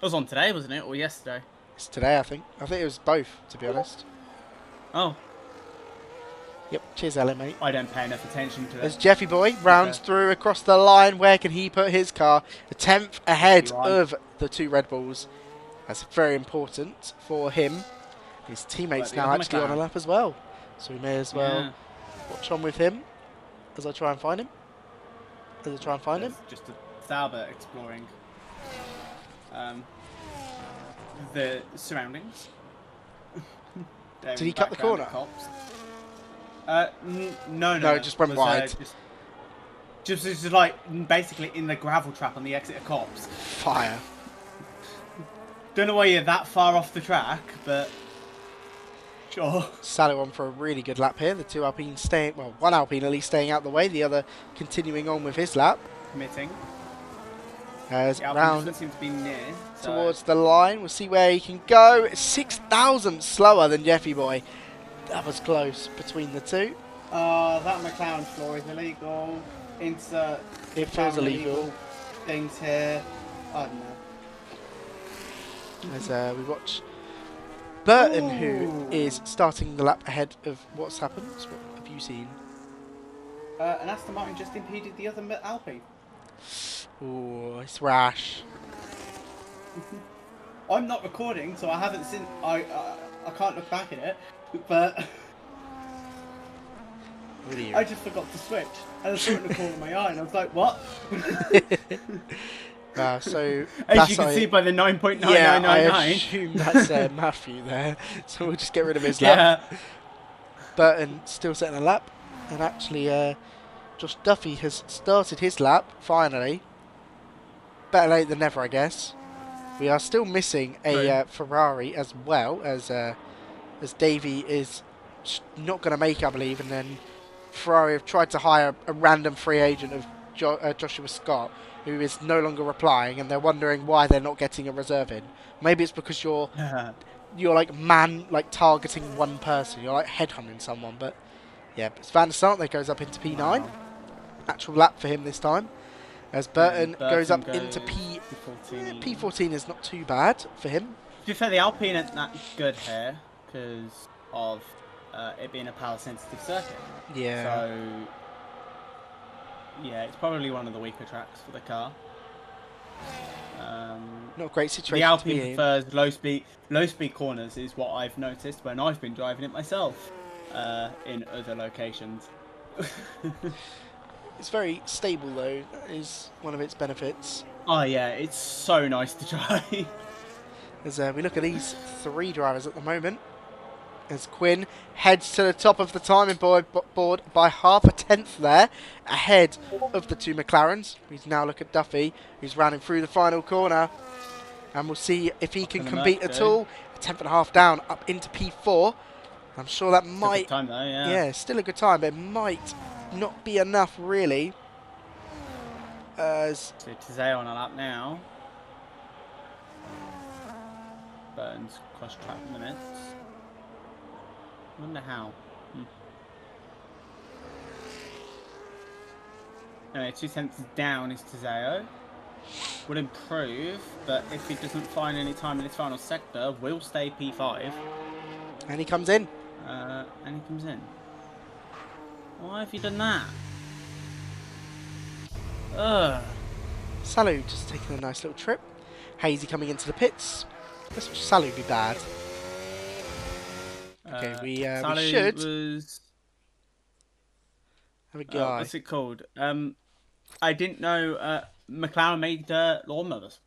was on today, wasn't it, or yesterday? It's today, I think. I think it was both, to be honest. Oh. Yep. Cheers, Ellen, mate. I don't pay enough attention to it. As Jeffy boy rounds through across the line, where can he put his car? A 10th ahead of the two Red Bulls. That's very important for him. His teammates now actually on a lap as well, so we may as well watch on with him as I try and find him. Just a Sauber exploring the surroundings. Did he cut the corner? No, just went wide. Just like basically in the gravel trap on the exit of Cops. Fire. Don't know why you're that far off the track, but sure. Salo on for a really good lap here. The two Alpines staying, well, one Alpine at least staying out the way, the other continuing on with his lap. Committing. As the round doesn't seem to be near towards the line. We'll see where he can go. 6,000 slower than Jeffy boy. That was close between the two. That McLaren floor is illegal. Insert. It feels illegal. Things here. I don't know. As we watch Burton, who is starting the lap ahead of what's happened. So what have you seen? An Aston Martin just impeded the other Alpine. Oh, it's rash. I'm not recording, so I haven't seen. I can't look back at it, but I just forgot to switch, and I saw it in the corner of my eye, and I was like, "What?" So as you can see by the 9.9999. Yeah, I assume that's Matthew there. So we'll just get rid of his lap. Burton still setting a lap, and actually, Josh Duffy has started his lap finally. Better late than never, I guess. We are still missing a Ferrari as well, as Davey is not going to make, I believe, and then Ferrari have tried to hire a random free agent of Joshua Scott, who is no longer replying, and they're wondering why they're not getting a reserve in. Maybe it's because you're like targeting one person, you're like headhunting someone. But yeah, it's Van der Sart that goes up into P9. Wow. Natural lap for him this time. As Burton goes up into P14. P14 is not too bad for him. To be fair, the Alpine isn't that good here because of it being a power-sensitive circuit. Yeah. So, yeah, it's probably one of the weaker tracks for the car. Not a great The situation to Alpine be in. prefers low speed corners, is what I've noticed when I've been driving it myself in other locations. It's very stable though. That is one of its benefits. Oh yeah, it's so nice to drive. As we look at these 3 drivers at the moment, as Quinn heads to the top of the timing board by half a tenth there, ahead of the 2 McLarens. We now look at Duffy, who's running through the final corner, and we'll see if he can In the compete at Mercury. all. A tenth and a half down, up into P4. I'm sure that Still good might, time though, yeah. yeah, still a good time, but it might not be enough really. As So Tizeo on a lap now. Burns cross track limits. Wonder how. Anyway, 2 tenths down is Tizeo. Will improve, but if he doesn't find any time in his final sector, will stay P5. and he comes in. And he comes in. Why have you done that? Ugh. Salu just taking a nice little trip. Hazy coming into the pits. This Salu be bad. Okay, we should have a guy. What's it called? I didn't know McLaren made lawnmowers.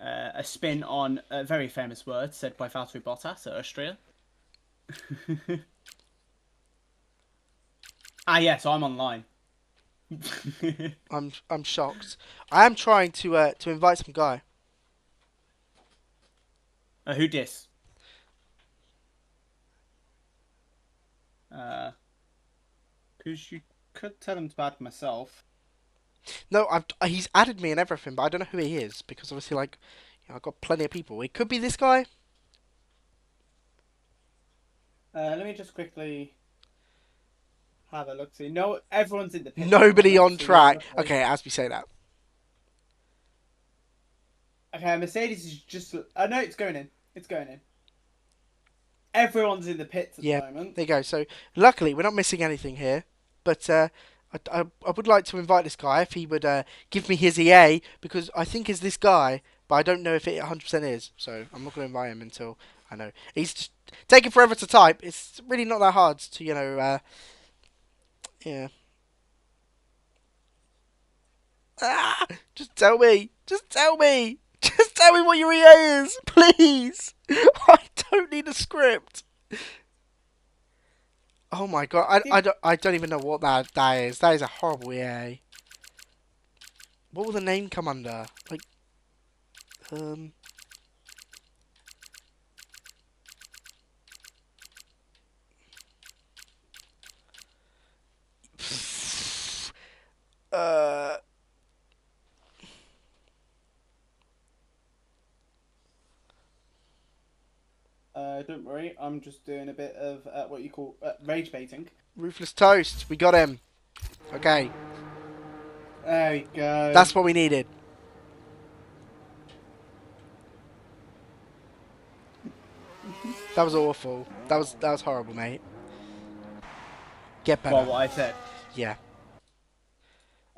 A spin on a very famous word said by Valtteri Bottas at Austria. Yes, I'm online. I'm shocked. I am trying to invite some guy. Who dis? Because you could tell him to add myself. No, he's added me and everything, but I don't know who he is because obviously, like, you know, I've got plenty of people. It could be this guy. Let me just quickly have a look. See, no, everyone's in the pit. Nobody on track. Okay, as we say that. Okay, Mercedes is just. Oh no, it's going in. It's going in. Everyone's in the pits at the moment. There you go. So luckily, we're not missing anything here. But I would like to invite this guy if he would give me his EA because I think it's this guy, but I don't know if it 100% is. So I'm not going to invite him until I know. He's just taking forever to type. It's really not that hard to yeah. Just tell me. Just tell me. Just tell me what your EA is, please. I don't need a script. Oh my god, I don't even know what that is. That is a horrible EA. What will the name come under? Like, uh, Don't worry, I'm just doing a bit of what you call rage baiting. Ruthless Toast. We got him. Okay. There we go. That's what we needed. That was awful. That was horrible, mate. Get better. Well, what I said. Yeah.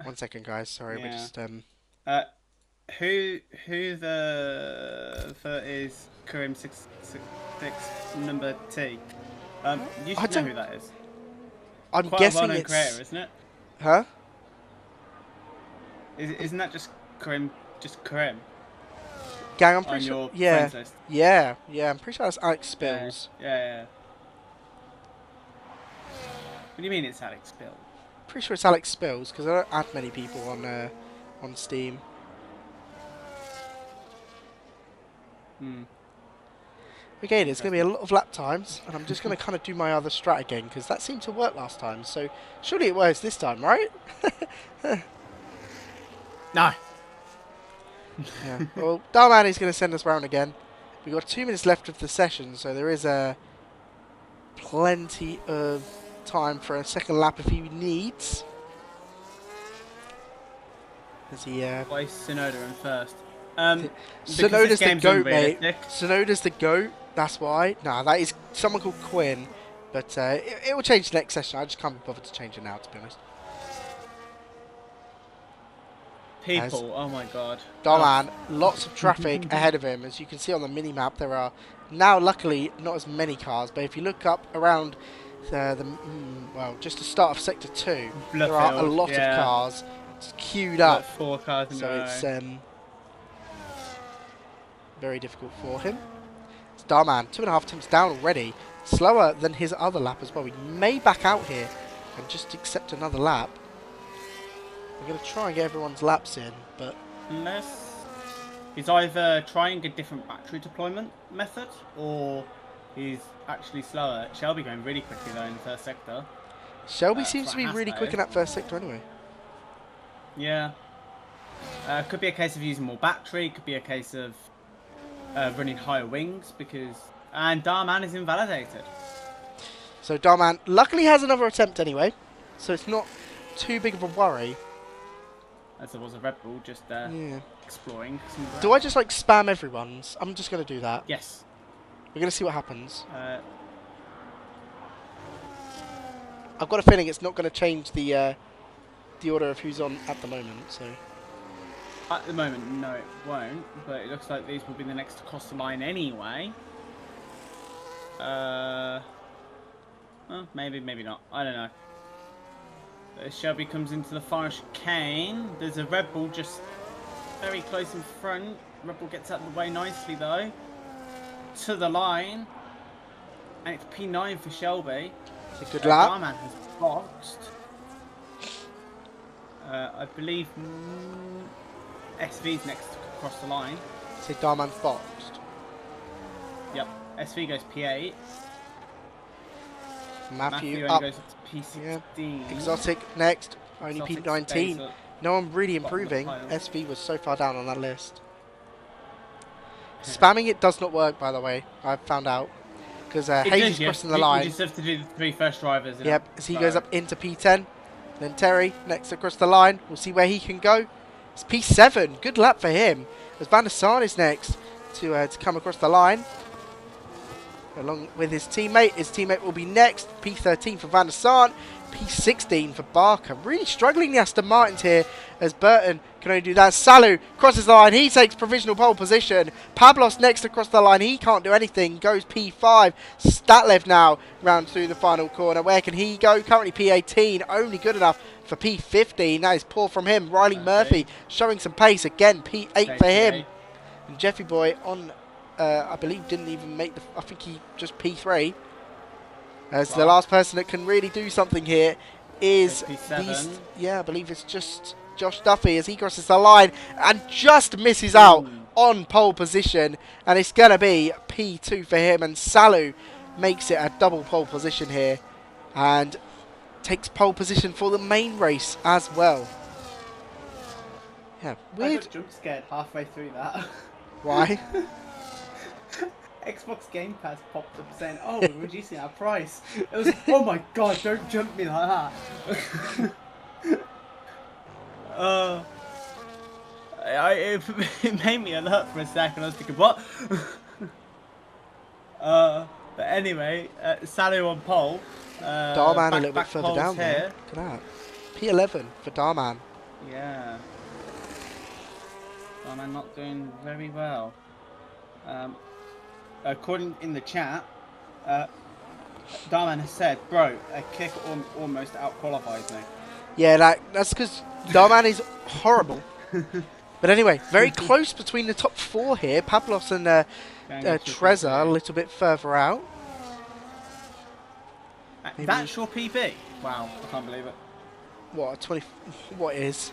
1 second, guys. Sorry, Yeah. we're just Who the is Karim 666 number T? You should know who that is. I'm Quite guessing a well-known it's creator, isn't it? Huh? Isn't that just Karim? Just Karim Gang, I'm on pretty your sure. Yeah. friends list? Yeah. I'm pretty sure that's Alex Spills. Yeah. What do you mean it's Alex Spill? Pretty sure it's Alex Spills because I don't add many people on Steam. Okay, there's going to be a lot of lap times, and I'm just going to kind of do my other strat again because that seemed to work last time. So surely it works this time, right? No. Yeah. Well, Darman is going to send us round again. We've got 2 minutes left of the session, so there is plenty of time for a second lap if he needs. As he Why Sonoda in first? Sonoda's the GOAT, mate. Sonoda's the GOAT. That's why. Nah, that is someone called Quinn. But it will change next session. I just can't be bothered to change it now, to be honest. As People, oh my god. Darman, lots of traffic ahead of him. As you can see on the mini-map, there are now, luckily, not as many cars. But if you look up around well, just the start of Sector 2, there are a Bluefield, lot of yeah. cars queued Like up. 4 cars in a So row. it's very difficult for him. It's Darman, 2.5 attempts down already. Slower than his other lap as well. He may back out here and just accept another lap. I'm going to try and get everyone's laps in, but... Unless he's either trying a different battery deployment method, or he's actually slower. Shelby going really quickly though in the first sector. Shelby seems to for be really quick in that first sector anyway. Yeah. Could be a case of using more battery. Could be a case of running higher wings because... And Darman is invalidated. So Darman luckily has another attempt anyway, so it's not too big of a worry. As there was a Red Bull just exploring. Do I just like spam everyone's? I'm just going to do that. Yes. We're going to see what happens. I've got a feeling it's not going to change the order of who's on at the moment. So at the moment, no, it won't. But it looks like these will be the next to cross the line anyway. Well, maybe, maybe not. I don't know. Shelby comes into the final chicane. There's a Red Bull just very close in front. Red Bull gets out of the way nicely though. To the line. And it's P9 for Shelby. it's a good lap. Darman has boxed. I believe SV's next to cross the line. Say Darman's boxed. Yep. SV goes P8. Matthew only up. goes up to P16. Yeah. Exotic next. Only Exotic P19. stays at No one really bottom of the improving. pile. SV was so far down on that list. Spamming it does not work, by the way. I've found out. Because Hayes is crossing the line. You just have to do the 3 first drivers. Yep, as he goes up into P10. Then Terry next across the line. We'll see where he can go. It's P7. Good lap for him. As Van der Sar is next to come across the line. Along with his teammate. His teammate will be next. P13 for Van der Sar. P16 for Barker. Really struggling the Aston Martins here as Burton can only do that. Salu crosses the line. He takes provisional pole position. Pablos next across the line. He can't do anything. Goes P5. Statlev now round through the final corner. Where can he go? Currently P18. Only good enough for P15. That is poor from him. Riley Murphy showing some pace. Again, P8 for him. And Jeffy Boy on, I believe, didn't even make the... I think he just P3. As the last person that can really do something here is I believe it's just Josh Duffy as he crosses the line and just misses out on pole position, and it's going to be P2 for him, and Salu makes it a double pole position here and takes pole position for the main race as well. Yeah, weird. I got jump scared halfway through that. Why? Xbox Game Pass popped up saying, "Oh, we're reducing our price." It was, oh my god, don't jump me like that. It made me alert for a second. I was thinking, what? But anyway, Salu on pole. Darman a little bit further down there. Look at that. P11 for Darman. Yeah. Darman not doing very well. According in the chat, Darman has said, "Bro, a kick almost out-qualifies me." Yeah, that's because Darman is horrible. But anyway, very close between the top 4 here. Pablos and Trezor a little bit further out. That's your PB? Wow, I can't believe it. What, 20... What is...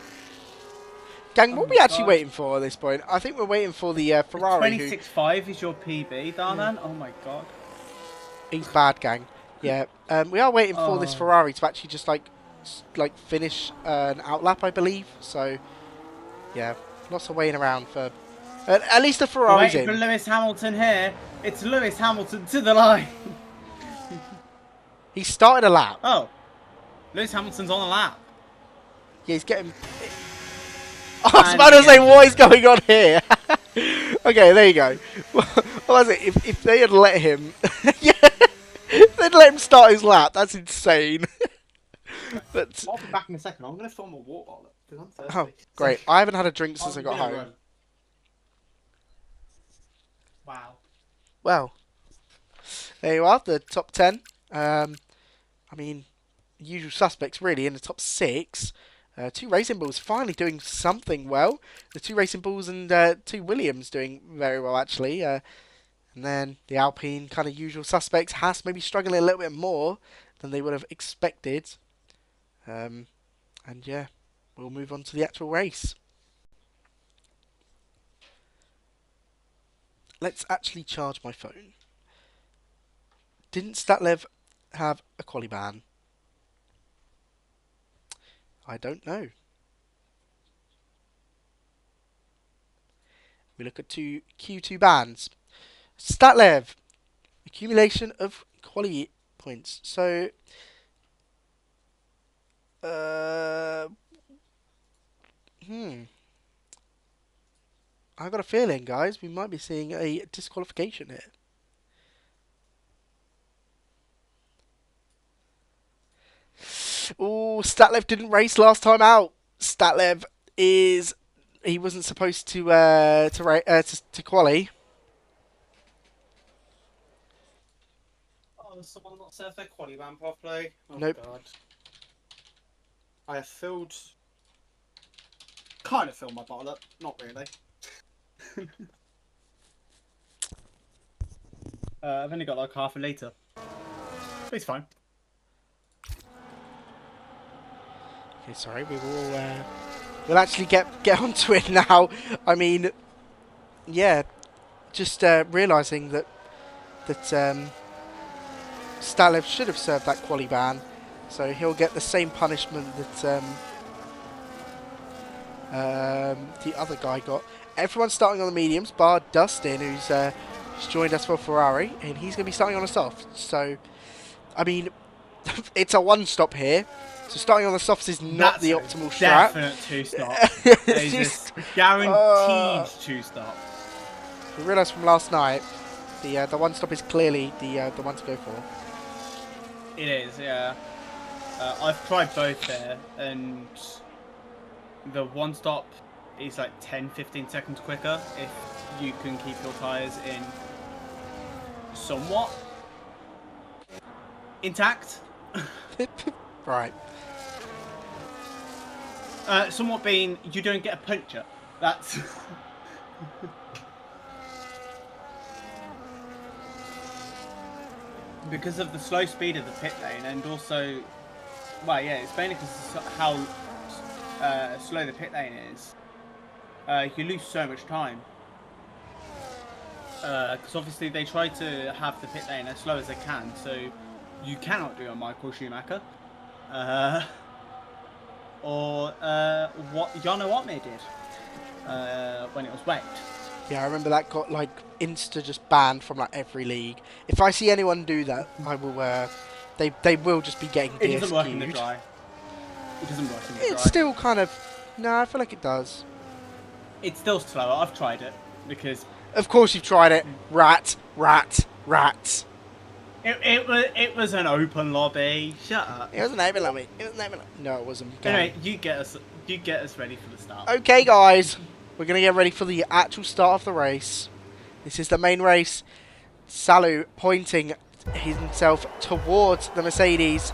Gang, what are we actually waiting for at this point? I think we're waiting for the Ferrari. 26.5 is your PB, Darman. Oh my god. He's bad, gang. Yeah. We are waiting for this Ferrari to actually just like finish an outlap, I believe. So, yeah, lots of waiting around for. At least the Ferrari's in. For Lewis Hamilton here. It's Lewis Hamilton to the line. He started a lap. Oh, Lewis Hamilton's on a lap. Yeah, he's getting. I was about to say, what is going on here? Okay, there you go. Well, if they had let him... yeah, they'd let him start his lap. That's insane. But I'll be back in a second. I'm going to fill my water bottle because I'm oh, thirsty. So, great! I haven't had a drink since I I'm got going to home. run. Wow. Well, there you are, the top 10. I mean, usual suspects really in the top 6. Two Racing Bulls finally doing something well. The two Racing Bulls and two Williams doing very well actually. And then the Alpine kind of usual suspects. Haas maybe struggling a little bit more than they would have expected. And yeah, we'll move on to the actual race. Let's actually charge my phone. Didn't Statlev have a quali ban? I don't know. We look at two Q2 bans. Statlev, accumulation of quali points. So, uh, hmm. I've got a feeling, guys, we might be seeing a disqualification here. Oh, Statlev didn't race last time out. Statlev is he wasn't supposed to quali. Oh, someone not served their quali ban properly. Oh Nope. god. I have filled. Kind of filled my bottle up. Not really. I've only got like half a litre. But it's fine. Okay, sorry, we'll actually get onto it now. I mean, yeah, just realising that Stalev should have served that quali ban, so he'll get the same punishment that the other guy got. Everyone's starting on the mediums, bar Dustin, who's joined us for Ferrari, and he's going to be starting on a soft. So, I mean, it's a one-stop here. So starting on the softs is not the optimal strat. Definite two-stop. It's just guaranteed two-stop. We realised from last night the one-stop is clearly the one to go for. It is, yeah. I've tried both there, and the one-stop is like 10-15 seconds quicker if you can keep your tyres in somewhat intact. Right. Somewhat being you don't get a puncture. That's because of the slow speed of the pit lane, and also, well, yeah, it's mainly because of how slow the pit lane is. You lose so much time. Because obviously they try to have the pit lane as slow as they can, so you cannot do a Michael Schumacher. Or what Jarno Otmir did when it was wet. Yeah, I remember that got like insta just banned from like every league. If I see anyone do that, I will. They will just be getting DSQ'd. It doesn't work in the dry. It doesn't work in the dry. It's still kind of. No, I feel like it does. It's still slower. I've tried it because. Of course you've tried it. Rat. It was an open lobby. Shut up. It was an open lobby. No, it wasn't. Anyway, you get us ready for the start. Okay, guys, we're gonna get ready for the actual start of the race. This is the main race. Salu pointing himself towards the Mercedes,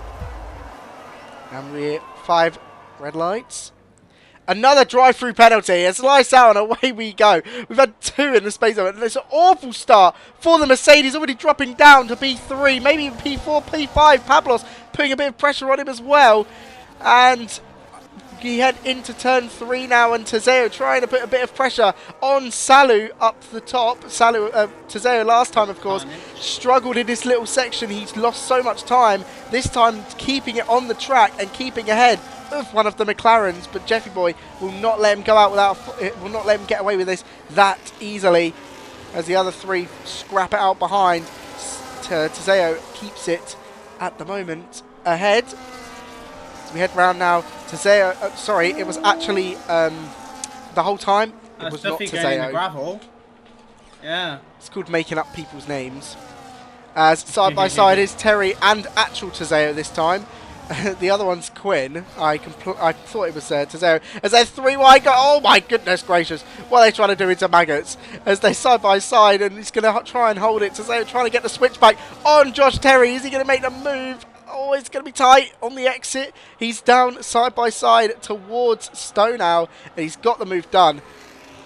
and we're 5 red lights. Another drive-through penalty. It's lights out and away we go. We've had 2 in the space of it. And it's an awful start for the Mercedes, already dropping down to P3, maybe even P4, P5. Pablos putting a bit of pressure on him as well. And we head into turn 3 now, and Tezeo trying to put a bit of pressure on Salu up the top. Tezeo last time, of course, struggled in this little section. He's lost so much time. This time keeping it on the track and keeping ahead of one of the McLarens, but Jeffy Boy will not let him go out will not let him get away with this that easily, as the other 3 scrap it out behind. Tezeo keeps it at the moment ahead. So we head round now. Tezeo, sorry, it was actually the whole time it was not Tezeo. The gravel. Yeah. It's called making up people's names. As side by side is Terry and actual Tezeo this time. The other one's Quinn. I thought it was Tezeo. As they're 3 wide, oh my goodness gracious! What are they trying to do into Maggots? As they side by side, and he's going to try and hold it. Tezeo trying to get the switchback on Josh Terry. Is he going to make the move? Oh, it's going to be tight on the exit. He's down side by side towards Stonow, and he's got the move done.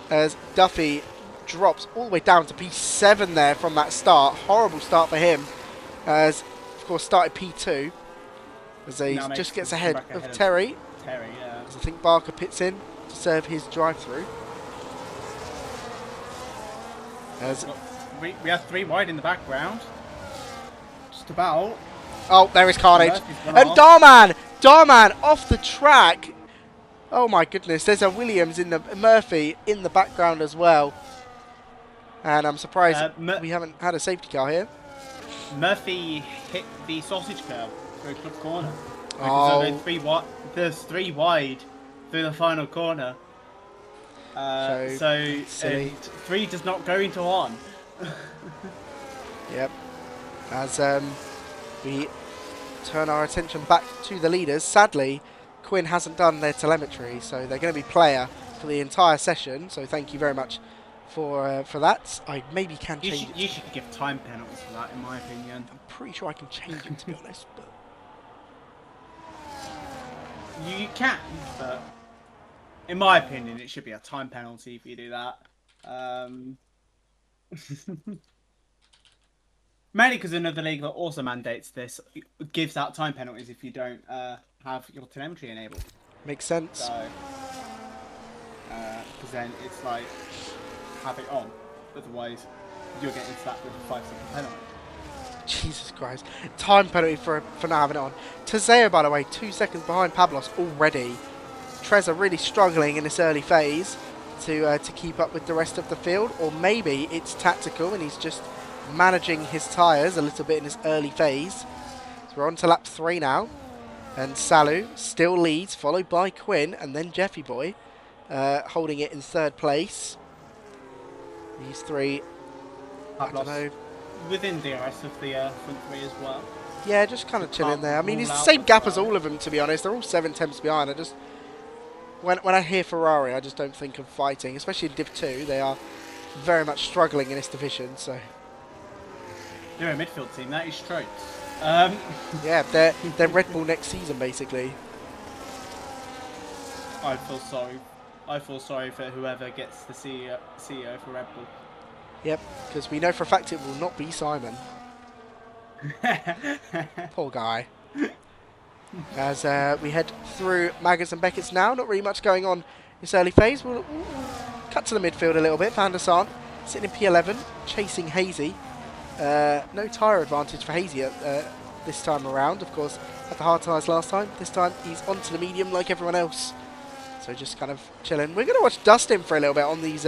As Duffy drops all the way down to P7 there from that start. Horrible start for him. As, of course, started P2. As he just gets ahead of Terry. Terry, yeah. As I think Barker pits in to serve his drive-through. As we have 3 wide in the background. Just about. oh, there is Carnage. And Darman off the track. Oh my goodness, there's a Williams in the Murphy in the background as well. And I'm surprised we haven't had a safety car here. Murphy hit the sausage curb through club corner. Oh. There's 3 wide through the final corner. So 3 does not go into 1. Yep. As we turn our attention back to the leaders. Sadly, Quinn hasn't done their telemetry, so they're going to be player for the entire session. So thank you very much for that. I maybe can change it. You should give time penalties for that, in my opinion. I'm pretty sure I can change it, to be honest. But you can, but in my opinion, it should be a time penalty if you do that. Mainly because another league that also mandates this gives out time penalties if you don't have your telemetry enabled. Makes sense. So, because then it's like, have it on. Otherwise, you're getting slapped with a 5-second penalty. Jesus Christ. Time penalty for not having it on. Tezeo, by the way, 2 seconds behind Pablos already. Trezor really struggling in this early phase to keep up with the rest of the field. Or maybe it's tactical and he's just managing his tyres a little bit in this early phase. So we're on to lap 3 now. And Salu still leads, followed by Quinn and then Jeffy Boy, holding it in 3rd place. These 3, I don't know. Within DRS of the front 3 as well. Yeah, just kind of chilling there. I mean, it's the same gap as all of them, to be honest. They're all 7 tenths behind. I just, when I hear Ferrari, I just don't think of fighting, especially in Div 2. They are very much struggling in this division, so. They're a midfield team, that is true. Yeah, they're Red Bull next season, basically. I feel sorry for whoever gets the CEO for Red Bull. Yep, because we know for a fact it will not be Simon. Poor guy. As we head through Maggots and Beckett's now, not really much going on this early phase. We'll cut to the midfield a little bit. Van der Sar sitting in P11, chasing Hazy. No tyre advantage for Hazy this time around. Of course, had the hard tyres last time. This time he's onto the medium like everyone else. So just kind of chilling. We're going to watch Dustin for a little bit on these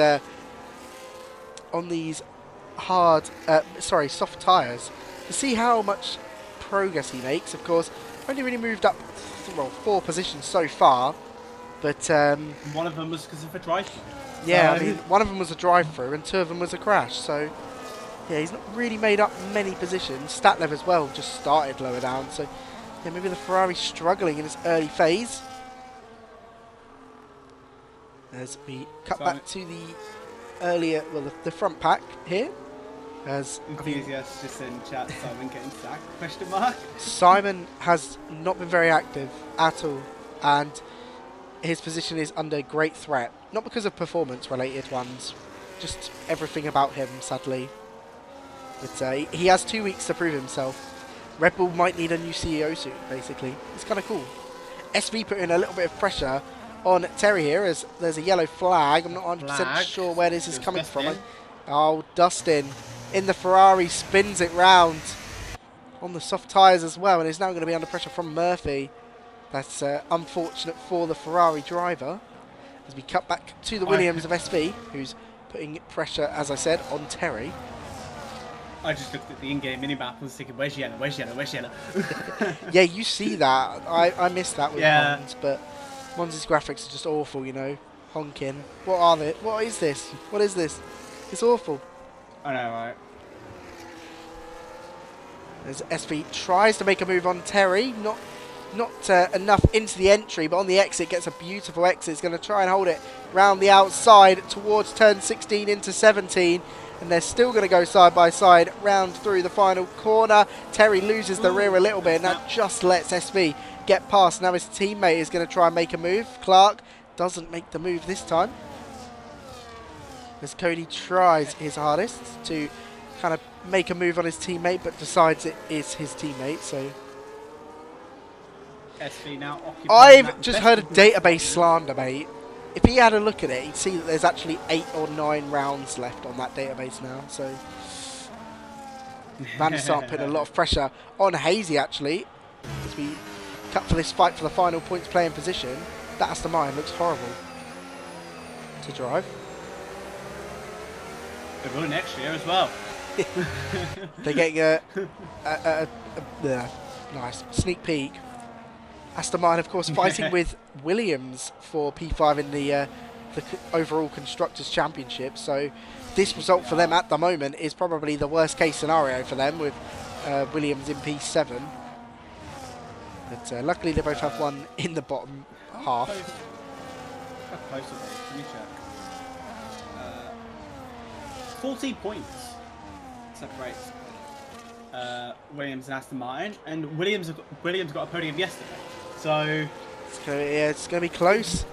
soft tyres to see how much progress he makes. Of course, only really moved up 4 positions so far, but one of them was because of a drive-through. Yeah, I mean, one of them was a drive-through and 2 of them was a crash. So yeah, he's not really made up many positions. Statlev as well just started lower down. So yeah, maybe the Ferrari's struggling in this early phase. As we cut back to the earlier, well, the front pack here. As enthusiasts just in chat, Simon getting sacked? Question mark. Simon has not been very active at all, and his position is under great threat. Not because of performance-related ones, just everything about him, sadly. But he has 2 weeks to prove himself. Red Bull might need a new CEO soon, basically. It's kind of cool. SV put in a little bit of pressure on Terry here, as there's a yellow flag. I'm not 100% sure where this is coming from. Oh, Dustin in the Ferrari spins it round on the soft tyres as well, and is now going to be under pressure from Murphy. That's unfortunate for the Ferrari driver. As we cut back to the Williams of SV, who's putting pressure, as I said, on Terry. I just looked at the in-game minimap and was thinking, where's yellow, where's yellow, where's yellow? Yeah, you see that. I missed that with Mons, but Mons' graphics are just awful, you know. Honking. What are they? What is this? What is this? It's awful. I know, right? As SV tries to make a move on Terry, not not enough into the entry, but on the exit gets a beautiful exit. It's going to try and hold it round the outside towards turn 16 into 17. And they're still going to go side by side round through the final corner. Terry loses the rear a little bit, and that just lets SV get past. Now his teammate is going to try and make a move. Clark doesn't make the move this time, as Cody tries his hardest to kind of make a move on his teammate, but decides it is his teammate. So SV now I've just heard a database slander, mate. If he had a look at it, he'd see that there's actually 8 or 9 rounds left on that database now. So Van der Sar putting a lot of pressure on Hazy, actually, as we cut for this fight for the final points playing position. That Aston Martin looks horrible to drive. They will next year as well. They're getting a nice sneak peek. Aston Martin, of course, fighting with Williams for P5 in the overall Constructors' Championship. So this result for them at the moment is probably the worst case scenario for them, with Williams in P7. But luckily they both have one in the bottom half. How close are they? Let me check. 14 points separates Williams and Aston Martin, and Williams got a podium yesterday. So it's going to be close.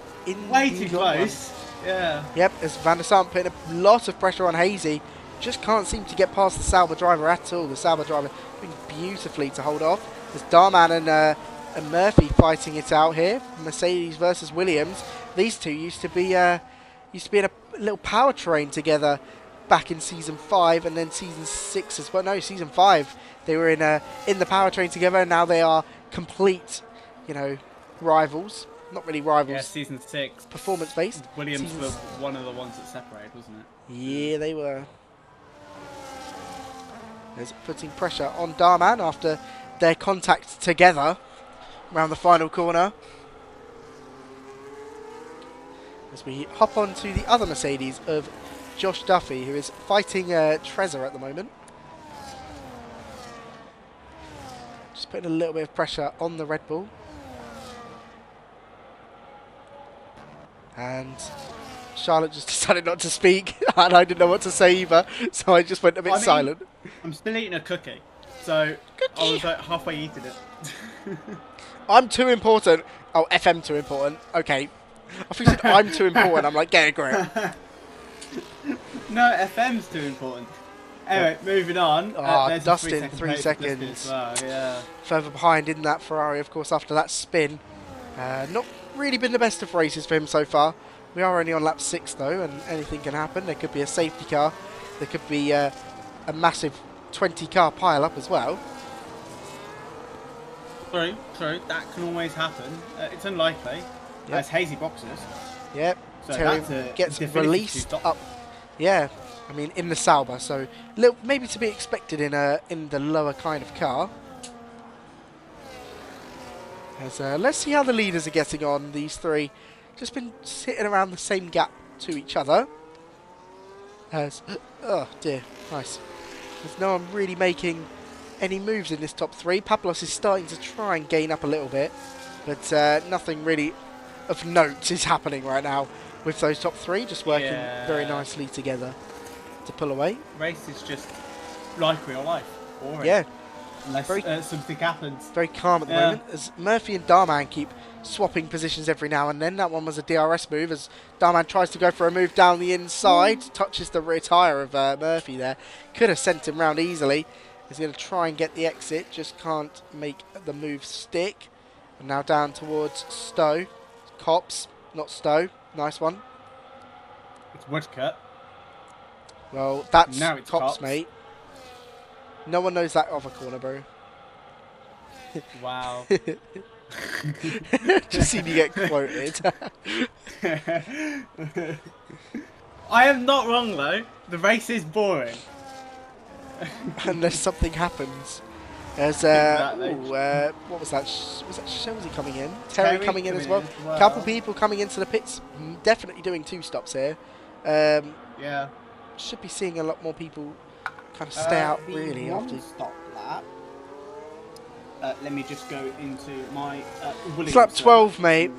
Way too close. Yeah. Yep, as Van der Sar putting a lot of pressure on Hazy. Just can't seem to get past the Sauber driver at all. The Sauber driver doing beautifully to hold off. There's Darman and Murphy fighting it out here. Mercedes versus Williams. These two used to be in a little powertrain together back in season 5 and then season 6 as well. No, season 5 they were in the powertrain together, and now they are complete, rivals. Not really rivals. Yeah, season 6. Performance based. Williams were one of the ones that separated, wasn't it? Yeah, they were. There's putting pressure on Darman after their contact together around the final corner. As we hop on to the other Mercedes of Josh Duffy, who is fighting Trezor at the moment. Just putting a little bit of pressure on the Red Bull. And Charlotte just decided not to speak, and I didn't know what to say either, so I just went a bit silent. I'm still eating a cookie, so I was like halfway eating it. I'm too important. Oh, FM too important. Okay. I think you said I'm too important. I'm like, get a grip. No, FM's too important. Anyway, moving on. Dustin, 3 seconds. Well, yeah. Further behind in that Ferrari, of course, after that spin. Not really been the best of races for him so far. We are only on lap 6 though, and anything can happen. There could be a safety car. There could be a massive 20 car pile up as well. True, that can always happen. It's unlikely. Yep. As Hazy boxes. Yep. So Terry gets released up. Yeah, I mean in the Sauber, so maybe to be expected in the lower kind of car. As, let's see how the leaders are getting on. These three just been sitting around the same gap to each other. As oh dear, nice. There's no one really making any moves in this top 3. Pablos is starting to try and gain up a little bit, but nothing really of note is happening right now with those top 3 just working very nicely together to pull away. Race is just like real life. Boring. Yeah. Unless something happens. Very calm at the moment as Murphy and Darman keep swapping positions every now and then. That one was a DRS move as Darman tries to go for a move down the inside. Touches the rear tyre of Murphy there. Could have sent him round easily. He's going to try and get the exit. Just can't make the move stick. And now down towards Stowe. Cops, not Stowe. Nice one. It's Woodcut. Well, that's now it's Cops, mate. No one knows that other corner, bro. Wow. Just seen you get quoted. I am not wrong though. The race is boring. Unless something happens. There's Exactly. what was that? Was that Shelby coming in? Terry coming in as well. well. Couple people coming into the pits. Definitely doing 2 stops here. Yeah. Should be seeing a lot more people kind of stay out really after. Stop lap. Let me just go into my Williams. Lap 12, mate.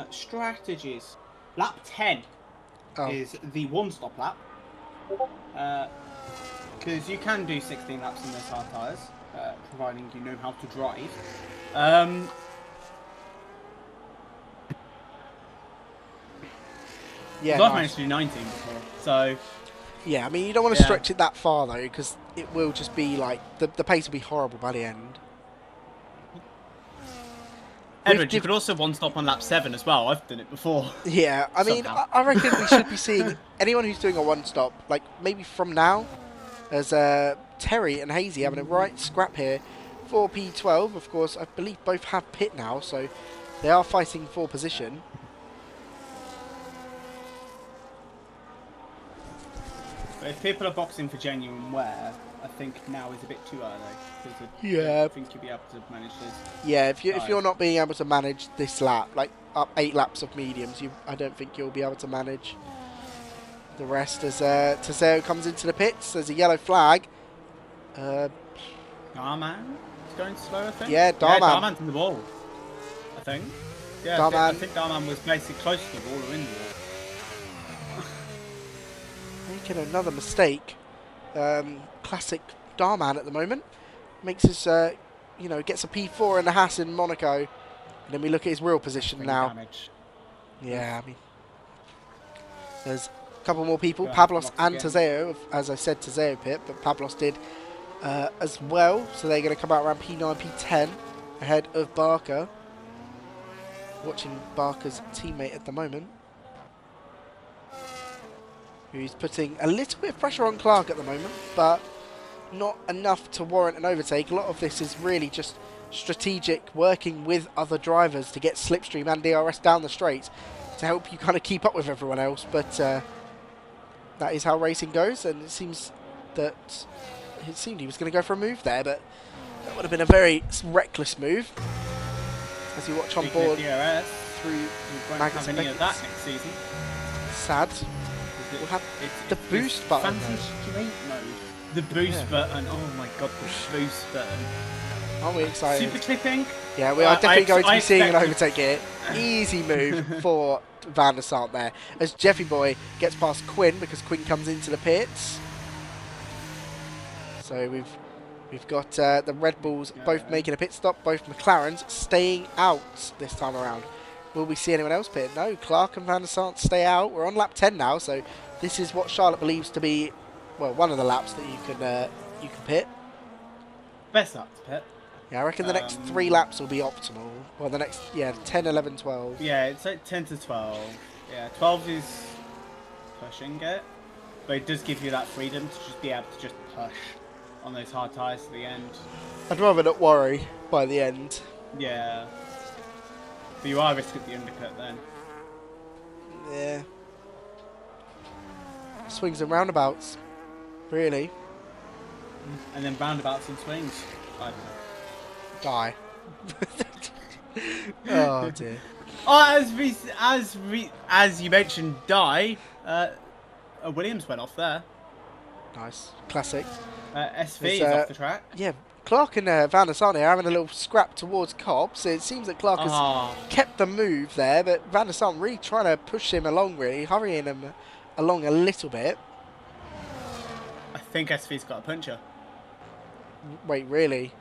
Strategies. Lap 10 Oh, is the one-stop lap. Because you can do 16 laps in those hard tyres, providing you know how to drive. yeah, I've nice. managed to do 19 before, so Yeah, I mean, you don't want to stretch it that far, though, because it will just be, like, the pace will be horrible by the end. Edward, you could also one-stop on lap 7 as well. I've done it before. Yeah, I mean, Somehow. I reckon we should be seeing anyone who's doing a one-stop, like, maybe from now, as Terry and Hazy having a right scrap here for P12. Of course, I believe both have pit now, so they are fighting for position. But if people are boxing for genuine wear, I think now is a bit too early. Because Yeah. I think you'll be able to manage this. Yeah, if you're not being able to manage this lap, like up 8 laps of mediums, I don't think you'll be able to manage the rest. As Teseo comes into the pits, there's a yellow flag. Darman is going slow, I think. Yeah, Darman. Yeah, Darman's in the wall, I think. Yeah, Darman. I think Darman was basically close to the wall or in the wall. Making another mistake. Classic Darman at the moment. Makes us, gets a P4 in the Haas in Monaco. And then we look at his real position now. Damage. Yeah, I mean, there's a couple more people. Go Pablos ahead, and Teseo. As I said, Teseo pit, but Pablos did as well. So they're going to come out around P9, P10 ahead of Barker. Watching Barker's teammate at the moment, who's putting a little bit of pressure on Clark at the moment, but not enough to warrant an overtake. A lot of this is really just strategic, working with other drivers to get Slipstream and DRS down the straight to help you kind of keep up with everyone else. But that is how racing goes, and it seemed he was going to go for a move there, but that would have been a very reckless move. As you watch on board through we won't have any of that next season. Sad. We'll have the boost button. Fancy straight mode. The boost button. Oh my god, the boost button. Aren't we excited? Super clipping. Yeah, we are definitely going to be seeing an overtake here. Easy move for Van der Sart there. As Jeffy Boy gets past Quinn, because Quinn comes into the pits. So we've got the Red Bulls both making a pit stop, both McLarens staying out this time around. Will we see anyone else pit? No, Clark and Van der Sart stay out. We're on lap 10 now, so this is what Charlotte believes to be, well, one of the laps that you can pit. Best lap to pit. Yeah, I reckon the next 3 laps will be optimal. Well, the next, 10, 11, 12. Yeah, it's like 10 to 12. Yeah, 12 is pushing it, but it does give you that freedom to just be able to just push on those hard tyres to the end. I'd rather not worry by the end. Yeah. But you are risking the undercut then. Yeah. Swings and roundabouts. Really. And then roundabouts and swings. I don't know. Die. Oh dear. Oh, as you mentioned, die. A Williams went off there. Nice. Classic. SV is off the track. Yeah, Clark and Van der Sart are having a little scrap towards Cobb, so it seems that Clark has kept the move there, but Van der Sart really trying to push him along, really, hurrying him along a little bit. I think SV's got a puncher. Wait, really?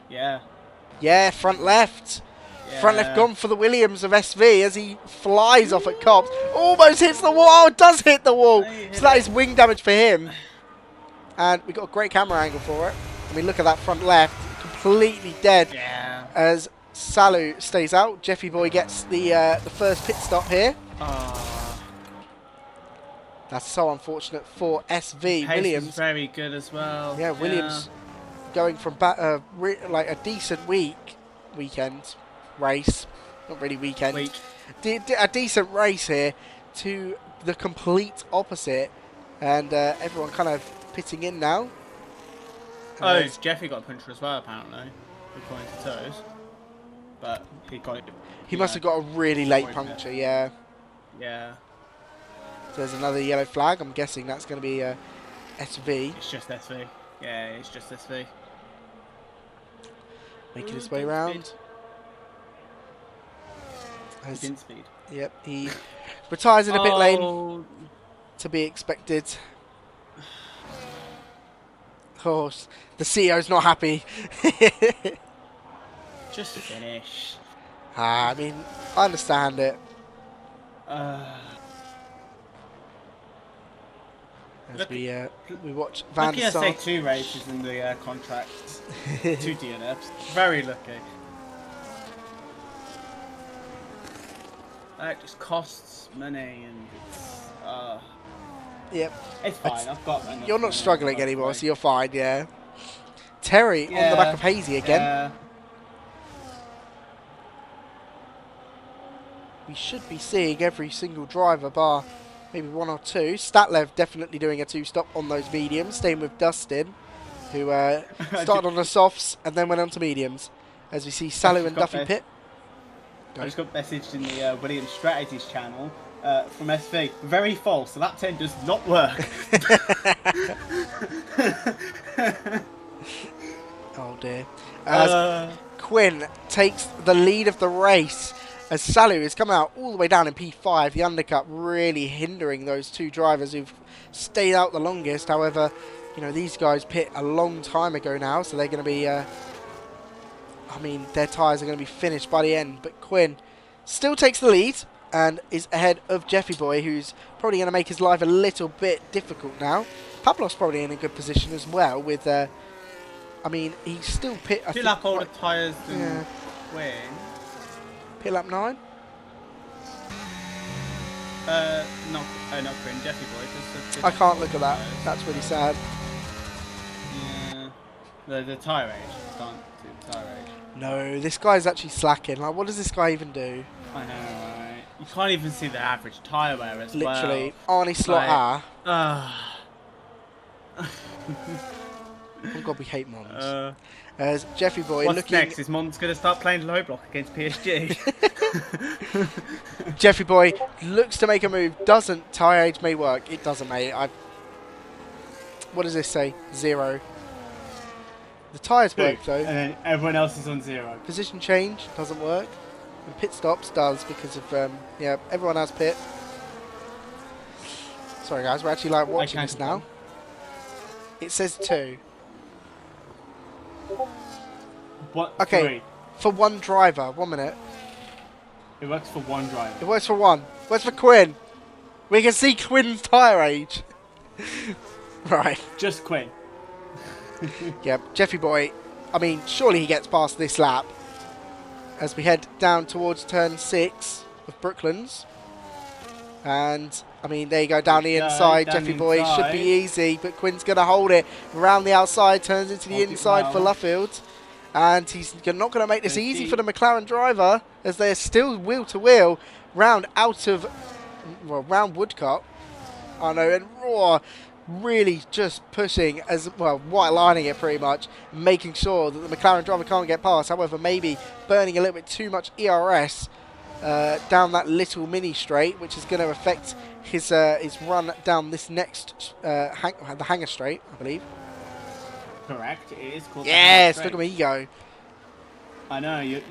Yeah. Yeah, front left. Yeah. Front left gone for the Williams of SV as he flies off at Cobbs. Almost hits the wall. Oh, does hit the wall. So that is wing damage for him. And we've got a great camera angle for it. I mean, look at that front left. Completely dead. Yeah. As Salu stays out. Jeffy Boy gets the first pit stop here. That's so unfortunate for SV. Pace Williams. was very good as well. Yeah, Williams going from like a decent weekend race. Not really weekend. A decent race here to the complete opposite. And everyone kind of pitting in now. Oh, Jeffy got a puncher as well, apparently, according to Toes. But he got it. He must have got a really late puncture, yeah. Yeah. So there's another yellow flag. I'm guessing that's going to be SV. It's just SV. Yeah, it's just SV. making his way Don't speed. round. He didn't speed. Yep, he retires in a pit lane, Oh, to be expected. Oh, the CEO's not happy. just finish. I mean, I understand it. As we watch Van der Lucky I say Sar. 2 races in the contract. 2 DNFs. Very lucky. That just costs money and Yep. it's fine. I've got enough You're not money struggling anymore, so you're fine, yeah. Terry on the back of Hazy again. Yeah. We should be seeing every single driver bar maybe 1 or 2. Statlev definitely doing a 2-stop on those mediums, staying with Dustin, who started on the softs and then went on to mediums. As we see Salu and Duffy pit. I just got messaged in the Williams Strategies channel from SV. Very false. Lap 10 does not work. Oh dear. As Quinn takes the lead of the race, as Salu is coming out all the way down in P5, the undercut really hindering those 2 drivers who've stayed out the longest. However, you know, these guys pit a long time ago now, so they're going to be, I mean, their tyres are going to be finished by the end. But Quinn still takes the lead and is ahead of Jeffy Boy, who's probably going to make his life a little bit difficult now. Pablo's probably in a good position as well with, I mean, he's still pit... I feel like all the tyres yeah. Quinn. Pit lap 9? Not Quinn, Jeffy Boy. I can't look at that. That's really sad. Yeah. The tyre age. Can't do the tyre age. No, this guy's actually slacking. Like, what does this guy even do? I know, right? You can't even see the average tyre wear as Literally, well. Arnie Slot Like, Oh god, we hate Mons. As Jeffy Boy what's looking... next? Is Mons going to start playing low block against PSG? Jeffy Boy looks to make a move. Doesn't. Tyre age may work. It doesn't, mate. What does this say? 0. The tyres work, though. And then everyone else is on 0. Position change doesn't work. And pit stops does because of, yeah, everyone has pit. Sorry, guys. We're actually, like, watching this now. It says 2. What? Okay, 3. for 1 driver. 1 minute. It works for 1 driver. It works for 1. Works for Quinn. We can see Quinn's tyre age. Right. Just Quinn. Yep, Jeffy Boy. I mean, surely he gets past this lap. As we head down towards turn 6 of Brooklands. And, I mean, there you go, down the inside. Jeffy Boy should be easy, but Quinn's going to hold it around the outside, turns into the inside for Luffield. And he's not going to make this easy for the McLaren driver, as they're still wheel to wheel round out of, well, round Woodcote. I know, and Raw really just pushing, as well, white lining it pretty much, making sure that the McLaren driver can't get past. However, maybe burning a little bit too much ERS down that little mini straight, which is going to affect his run down this next the hanger straight, I believe. Correct. It is called. Yes, look at me go. I know you're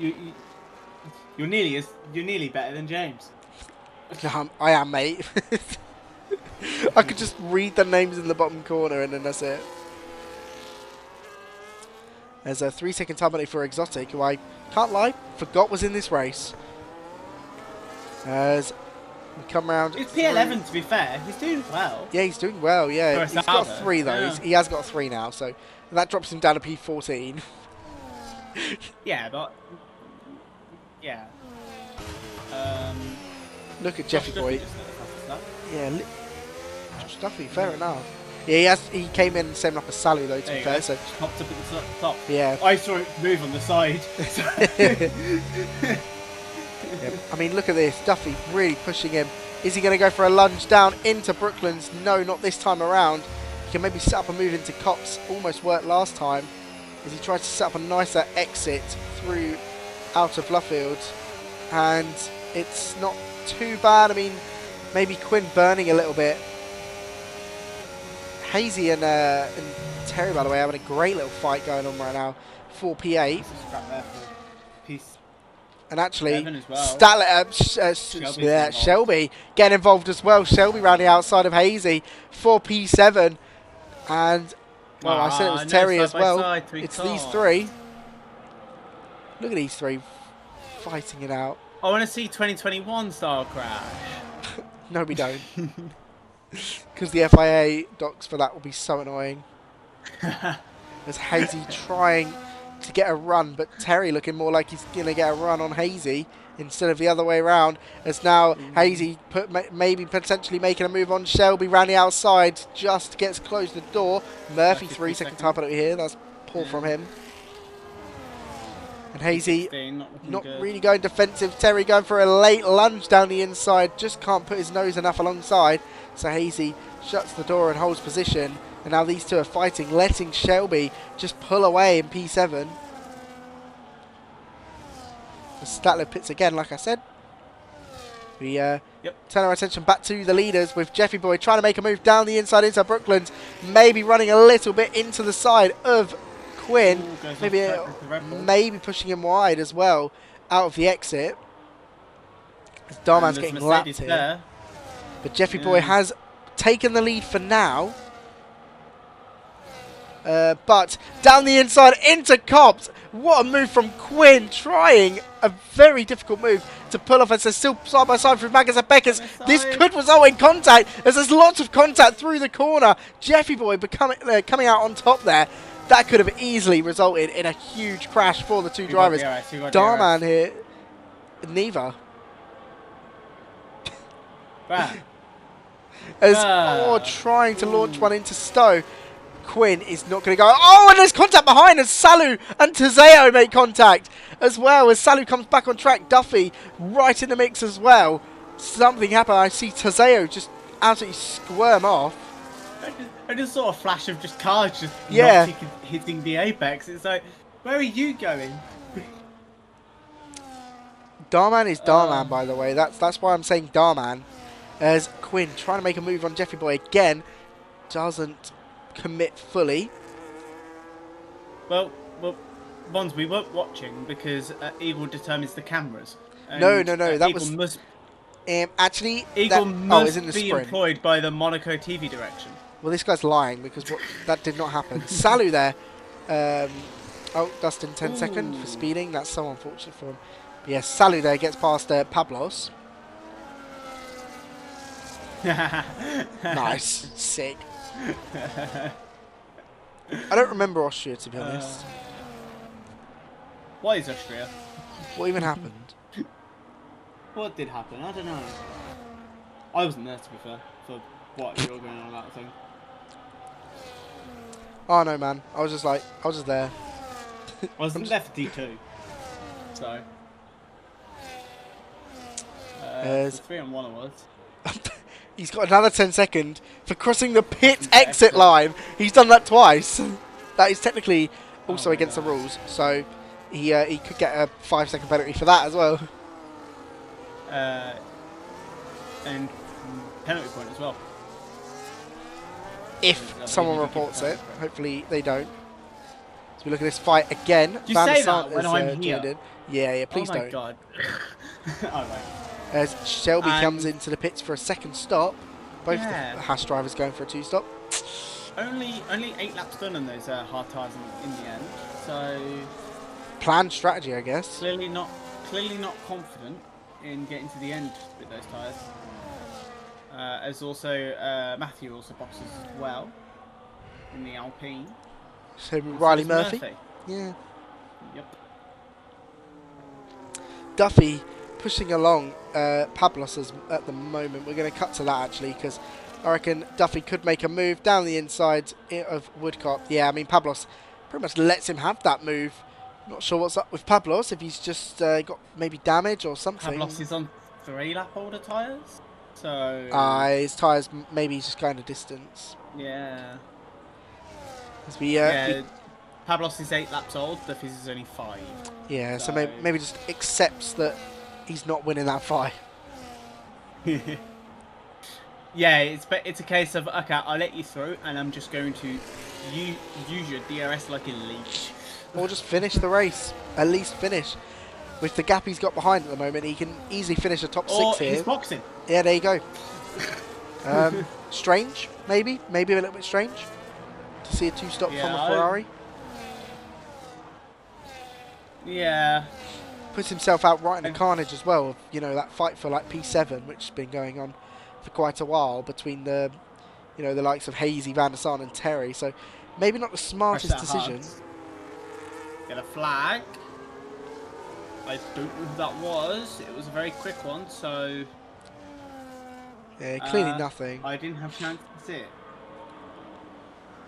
nearly better than James. No, I am, mate. I could just read the names in the bottom corner and then that's it. There's a 3-second time penalty for Exotic, who I can't lie, forgot was in this race. As we come round. It's P11 to be fair. He's doing well. Yeah, he's doing well. Yeah, he's got a 3 though. Yeah. He has got a 3 now, so that drops him down to P14. Yeah, but yeah. Look at Jeffy Boy. Yeah, Josh Duffy, fair enough. Yeah, he came in setting up a Salu though, to be fair. So popped up at the top. Yeah. I saw it move on the side. Yep. I mean, look at this. Duffy really pushing him. Is he going to go for a lunge down into Brooklands? No, not this time around. He can maybe set up a move into Cops. Almost worked last time. As he tries to set up a nicer exit through out of Luffield. And it's not too bad. I mean, maybe Quinn burning a little bit. Hazy and Terry, by the way, having a great little fight going on right now. for P8. There's a scrap there for piece And actually, 7 as well. Shelby getting involved as well. Shelby round the outside of Hazy for P7. And, well, I said it was Terry as well. It's these three. Look at these three fighting it out. I want to see 2021 style crash. No, we don't. Because the FIA docs for that will be so annoying. There's Hazy trying to get a run, but Terry looking more like he's going to get a run on Hazy instead of the other way around. As now Hazy maybe potentially making a move on Shelby, ran the outside, just gets close to the door. Murphy 3-second time penalty here. That's poor from him. And Hazy 16, not really going defensive. Terry going for a late lunge down the inside. Just can't put his nose enough alongside. So Hazy shuts the door and holds position. And now these two are fighting, letting Shelby just pull away in P7. The Statler pits again, like I said. We turn our attention back to the leaders with Jeffy Boy trying to make a move down the inside into Brooklands. Maybe running a little bit into the side of Quinn. Ooh, maybe pushing him wide as well out of the exit. As Darman's getting lapped here. There. But Jeffy Boy has taken the lead for now. But down the inside into Cobbs. What a move from Quinn, trying a very difficult move to pull off as they're still side by side through Magas and Beckers. This could result in contact as there's lots of contact through the corner. Jeffy Boy coming out on top there. That could have easily resulted in a huge crash for the two drivers. Darman here, neither. As trying to launch one into Stowe. Quinn is not going to go. Oh, and there's contact behind as Salu and Tazeo make contact as well. As Salu comes back on track, Duffy right in the mix as well. Something happened. I see Tazeo just absolutely squirm off. I just saw a flash of just cars just not hitting the apex. It's like, where are you going? Darman is Darman, by the way. That's why I'm saying Darman. As Quinn trying to make a move on Jeffy Boy again, doesn't commit fully. Well, Bonds, we weren't watching because Eagle determines the cameras. No. That Eagle was must actually Eagle must in the be sprint. employed by the Monaco TV direction. Well, this guy's lying because that did not happen. Salu there. Dustin 10 second for speeding. That's so unfortunate for him. But yes, Salu there gets past Pablos. Nice, sick. I don't remember Austria, to be honest. Why is Austria? What even happened? What did happen? I don't know. I wasn't there, to be fair, for what you were going on that thing. Oh no, man. I was just there. I wasn't there for D2. So. 3-on-1 I was. He's got another 10 second for crossing the pit exit line. He's done that twice. That is technically also against the rules. So he could get a 5-second penalty for that as well. And penalty point as well. If someone reports it. Hopefully they don't. So we look at this fight again. Do you say that when I'm here? Yeah, please don't. Oh my god. Alright. As Shelby comes into the pits for a second stop. Both the Haas drivers going for a 2-stop. Only 8 laps done on those hard tyres in the end. So planned strategy, I guess. Clearly not confident in getting to the end with those tyres. As also Matthew also boxes as well in the Alpine. So Riley Murphy. Yeah. Yep. Duffy pushing along Pablos at the moment. We're going to cut to that actually because I reckon Duffy could make a move down the inside of Woodcock. Yeah, I mean Pablos pretty much lets him have that move. Not sure what's up with Pablos, if he's just got maybe damage or something. Pablos is on 3-lap older tyres, so his tyres maybe he's just going to distance. Yeah. As we, Pablos is 8 laps old. Duffy's is only 5. Yeah, so maybe just accepts that he's not winning that fight. Yeah, it's a case of, okay, I'll let you through, and I'm just going to use your DRS like a leech. or just finish the race. At least finish. With the gap he's got behind at the moment, he can easily finish a top Or 6 here. he's boxing. Yeah, there you go. Strange, maybe a little bit strange to see a 2-stop from a Ferrari. Yeah. Puts himself out right in the carnage as well. You know, that fight for like P7, which has been going on for quite a while between the, you know, the likes of Hazy, Van der Sar and Terry. So maybe not the smartest decision. Get a flag. I don't know who that was. It was a very quick one, so... Yeah, clearly nothing. I didn't have a chance to see it.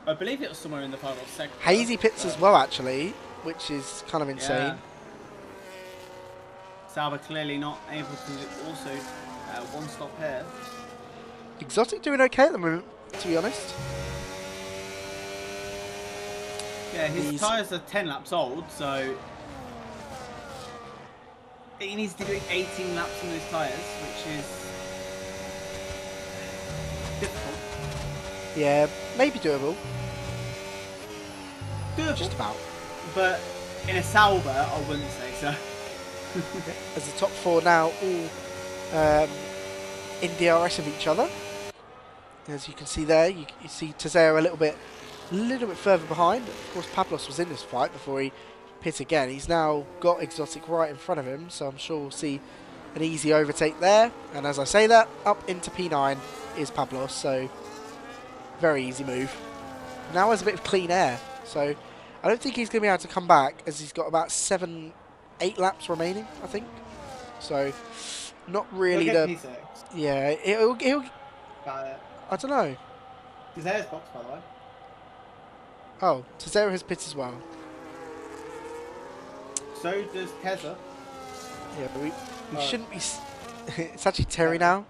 I believe it was somewhere in the final sector. Hazy pits as well, actually, which is kind of insane. Yeah. Sauber clearly not able to also one stop here. Exotic doing okay at the moment, to be honest. Yeah, his tyres are 10 laps old, so he needs to do 18 laps on his tyres, which is difficult. Yeah, maybe doable. Doable. Just about. But in a Sauber, I wouldn't say so. As the top 4 now all in DRS of each other. As you can see there, you see Tezeo a little bit further behind. Of course, Pablos was in this fight before he pit again. He's now got Exotic right in front of him, so I'm sure we'll see an easy overtake there. And as I say that, up into P9 is Pablos, so very easy move. Now has a bit of clean air, so I don't think he's going to be able to come back, as he's got about 8 laps remaining, I think. So not really the... P6. Yeah, he'll I don't know. Tezeo's box, by the way. Oh, Tezeo has pit as well. So does Tezza. Yeah, but we shouldn't be... It's actually Terry now.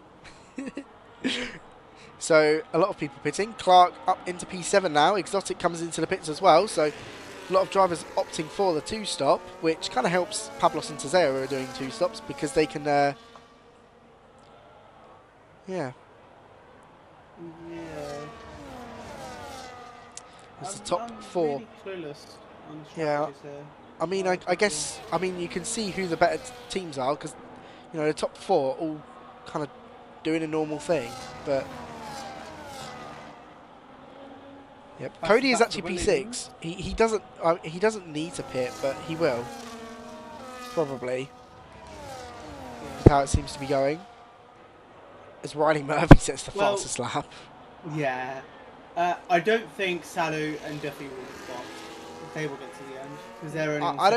So, a lot of people pitting. Clark up into P7 now. Exotic comes into the pits as well. So, a lot of drivers opting for the 2-stop, which kind of helps Pablos and Tezeo who are doing 2-stops because they can... Yeah. Yeah. It's the top 4. Really clueless on the Yeah. I mean, I guess... I mean, you can see who the better teams are because, you know, the top 4 all kind of doing a normal thing, but... Yep. Cody is actually P6. He doesn't need to pit, but he will. Probably. With how it seems to be going. As Riley Murphy sets the fastest lap. Yeah. I don't think Salu and Duffy will stop. They will get to the end because they're only. I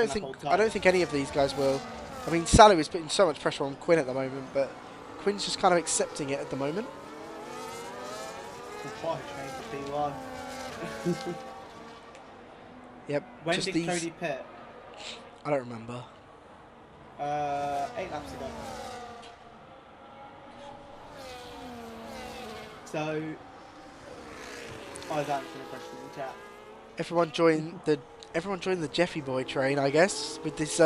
don't think any of these guys will. I mean, Salu is putting so much pressure on Quinn at the moment, but Quinn's just kind of accepting it at the moment. What a change to P1. Yep. When did Cody pit? I don't remember. 8 laps ago. So, I was answering a question in the chat. Everyone joined the Jeffy Boy train, I guess, with this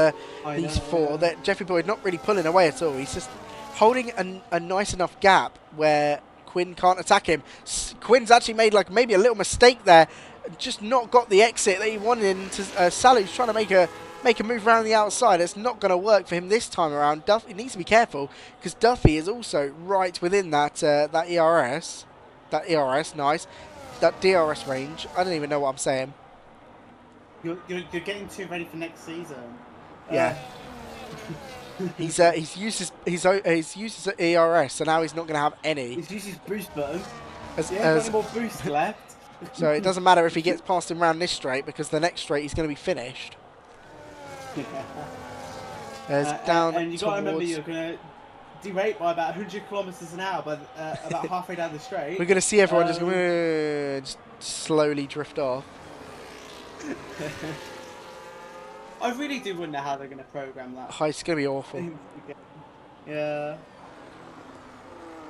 these 4. That Jeffy Boy not really pulling away at all. He's just holding a nice enough gap where Quinn can't attack him. Quinn's actually made like maybe a little mistake there, just not got the exit that he wanted. And Salu's trying to make a move around the outside. It's not going to work for him this time around. Duffy needs to be careful because Duffy is also right within that ERS. That ERS, nice. That DRS range. I don't even know what I'm saying. You're getting too ready for next season. Yeah. He's used his ERS, so now he's not going to have any. He's used his boost button. Got any more boost left. So it doesn't matter if he gets past him round this straight because the next straight he's going to be finished. Down and you've got to remember you're going to derate by about 100 kilometers an hour, but about halfway down the straight. We're going to see everyone just slowly drift off. I really do wonder how they're going to program that. Oh, it's going to be awful. Yeah.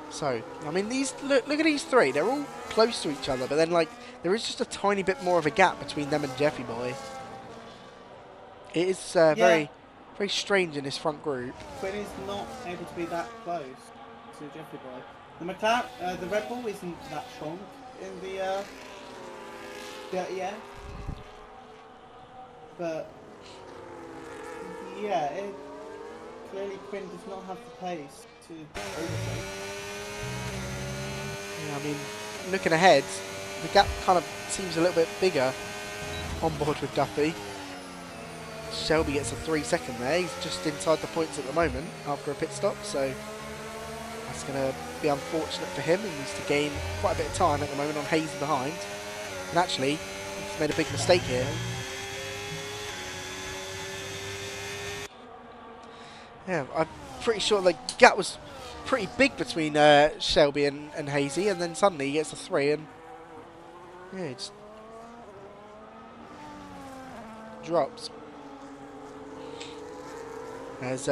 So, I mean, look at these 3. They're all close to each other, but then like there is just a tiny bit more of a gap between them and Jeffy Boy. It is very strange in this front group. Quinn is not able to be that close to Jeffy Boy. The McLaren, the Red Bull isn't that strong in the dirty air. but yeah, clearly Quinn does not have the pace to overtake. Yeah, I mean, looking ahead, the gap kind of seems a little bit bigger on board with Duffy. Shelby gets a 3-second there. He's just inside the points at the moment after a pit stop, so that's going to be unfortunate for him. He needs to gain quite a bit of time at the moment on Hazy behind. And actually, he's made a big mistake here. Yeah, I'm pretty sure the gap was pretty big between Shelby and Hazy, and then suddenly he gets a 3 and yeah, it just drops. There's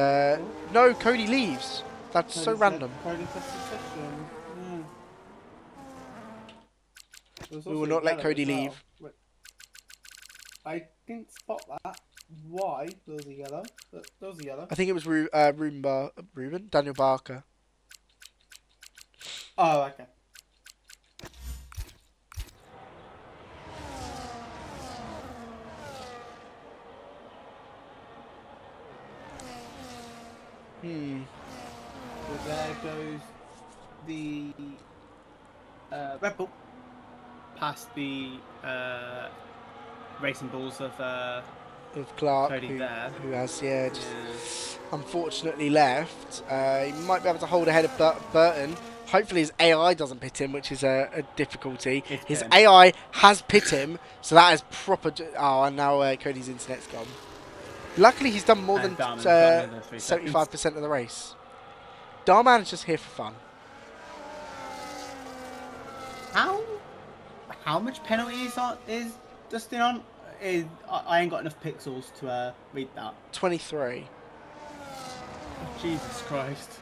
no, Cody leaves. That's so random. Cody took succession. Yeah. We will not let Cody leave. I didn't spot that. Why there was a yellow? There was a yellow. I think it was Daniel Barker. Oh, okay. So there goes the Red Bull past the racing balls of Clark, Cody there. who has unfortunately left. He might be able to hold ahead of Burton. Hopefully his AI doesn't pit him, which is a difficulty. His AI has pit him, so that is proper. And now Cody's internet's gone. Luckily, he's done more than 75% of the race. Darman is just here for fun. How much penalty is Dustin on? I ain't got enough pixels to read that. 23. Oh, Jesus Christ.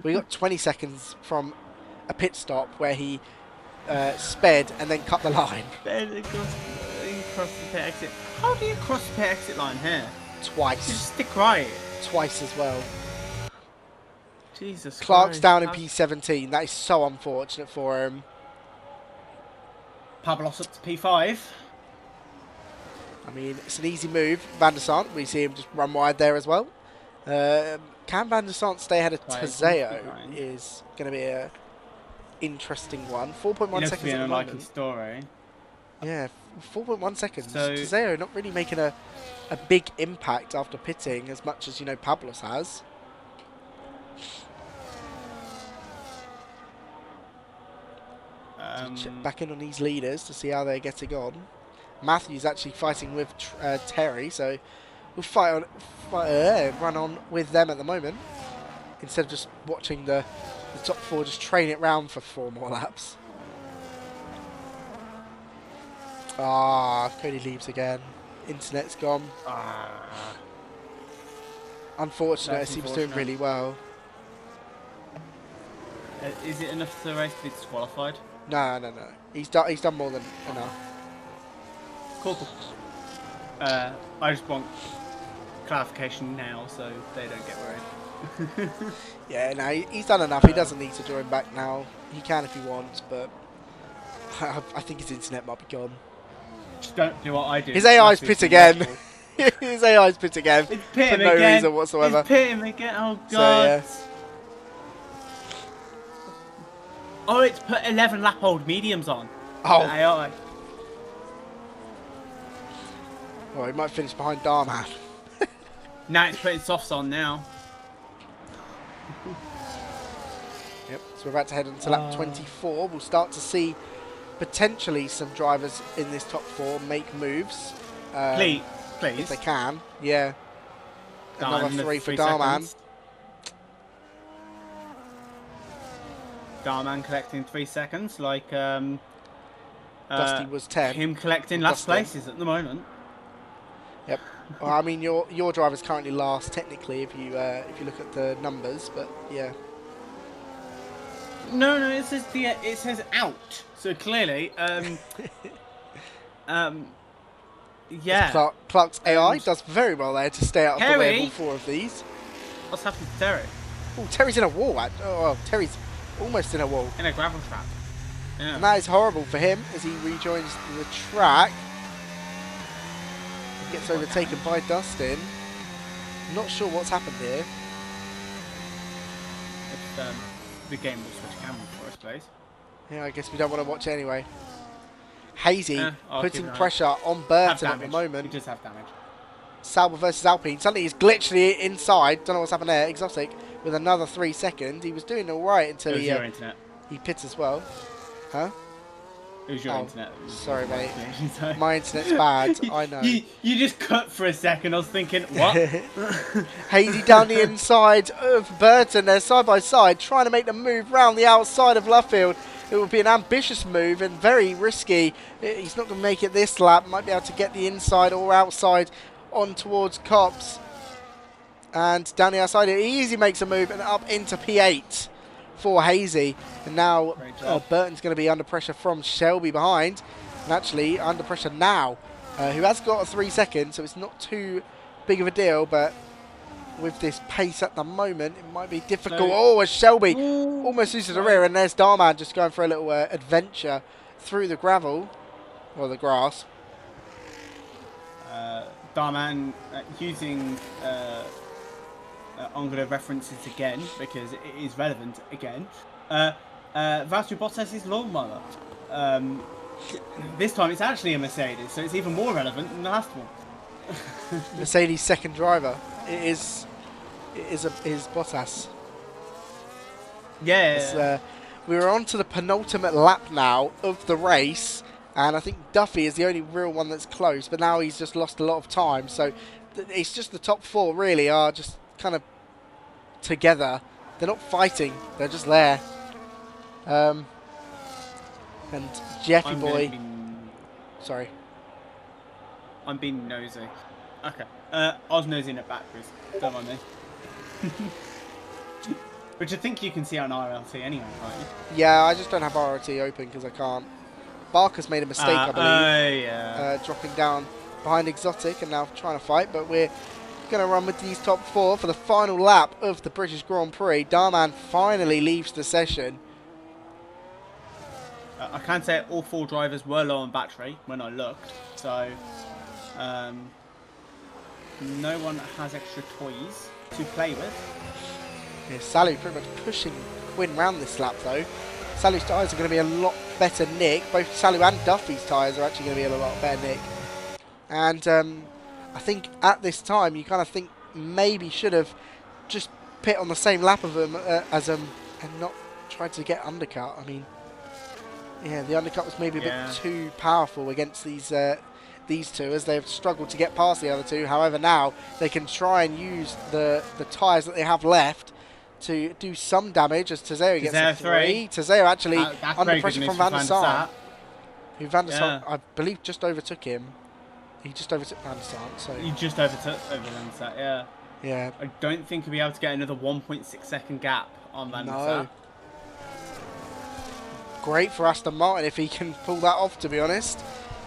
We got 20 seconds from a pit stop where he sped and then cut the line. Cross the pit exit. How do you cross the pit exit line here? Twice. You just stick right. Twice as well. Jesus Clark's Christ. down in P17. That is so unfortunate for him. Pablos up to P5. I mean, it's an easy move. Van der Sant, we see him just run wide there as well. Can Van der Sant stay ahead of Tazeo is going to be a interesting one. 4.1 seconds at the moment. Story. Yeah, 4.1 seconds. So Tazeo not really making a big impact after pitting as much as, Pablos has. Check back in on these leaders to see how they're getting on. Matthew's actually fighting with Terry, so we'll run on with them at the moment instead of just watching the top 4 just train it round for 4 more laps. Cody leaves again. Internet's gone. Unfortunate, he was doing really well. Is it enough for the race to be disqualified? No. He's done more than enough. Cool. I just want clarification now so they don't get worried. Yeah, no, he's done enough. He doesn't need to join back now. He can if he wants, but I think his internet might be gone. Just don't do what I do. His AI's pit again. His AI's pit again. It's pit for no reason whatsoever. It's pit him again. Oh God. So, yeah. Oh, it's put 11 lap old mediums on. Oh. The AI. Well, he might finish behind Darman. Now it's putting softs on now. Yep, so we're about to head on to lap 24. We'll start to see potentially some drivers in this top 4 make moves. Please. If they can. Yeah. Another 3 for 3 Darman. seconds. Darman collecting 3 seconds, like Dusty was 10. him collecting last places at the moment. Yep. Well, I mean, your driver's currently last technically if you look at the numbers, but yeah. No, it says out. So clearly, yeah. Clark's AI does very well there to stay out of the way of all 4 of these. What's happened to Terry? Oh, Terry's in a wall. Terry's almost in a wall. In a gravel trap. Yeah. And that is horrible for him as he rejoins the track. Gets overtaken by Dustin. Not sure what's happened here. If the game will switch camera for us, please. Yeah, I guess we don't want to watch it anyway. Hazy I'll keep putting an eye. pressure on Have Burton at the damage. moment. He does have damage. Sauber versus Alpine. Suddenly he's glitched inside. Don't know what's happened there. Exotic with another 3 seconds. He was doing all right until It was your internet. he pits as well. Huh? It was your internet. Sorry, mate. So. My internet's bad. I know. You just cut for a second. I was thinking, what? Hazy down the inside of Burton. They're side by side, trying to make the move round the outside of Luffield. It would be an ambitious move and very risky. He's not going to make it this lap. Might be able to get the inside or outside on towards Cops. And down the outside, it easily makes a move and up into P8 for Hazy. And now Burton's going to be under pressure from Shelby behind. And actually under pressure now, who has got a 3 seconds, so it's not too big of a deal. But with this pace at the moment, it might be difficult. Oh, as Shelby almost loses the rear. And there's Darman just going for a little adventure through the gravel, or the grass. Darman using... I'm going to reference it again because it is relevant again. Valtteri Bottas' lawnmower. This time it's actually a Mercedes, so it's even more relevant than the last one. Mercedes' second driver. It is Bottas. Yeah. We're on to the penultimate lap now of the race, and I think Duffy is the only real one that's close. But now he's just lost a lot of time, so it's just the top 4 really are just kind of together. They're not fighting, they're just there. And Jeffy boy, sorry, I'm being nosy. Okay, I was nosing it backwards, don't mind me. Which I think you can see on RLT anyway, can't you? Yeah, I just don't have RLT open because I can't. Barker's made a mistake, I believe, dropping down behind Exotic and now trying to fight, but we're going to run with these top 4 for the final lap of the British Grand Prix. Darman finally leaves the session. I can say all 4 drivers were low on battery when I looked, so no one has extra toys to play with. Yeah, Sally pretty much pushing Quinn round this lap though. Sally's tyres are going to be a lot better nick. Both Sally and Duffy's tyres are actually going to be a lot better nick. And I think at this time you kind of think maybe should have just pit on the same lap of them as them and not tried to get undercut. I mean, yeah, the undercut was maybe a bit too powerful against these two as they've struggled to get past the other two. However, now they can try and use the tyres that they have left to do some damage as Tezeo gets a 3. Tezeo actually under pressure from Van der Sar, who Van der Sar, I believe, just overtook him. He just overtook Van der Sar. So he just overtook Van der Sar, yeah. Yeah. I don't think he'll be able to get another 1.6 second gap on Van der Sar. Great for Aston Martin if he can pull that off, to be honest.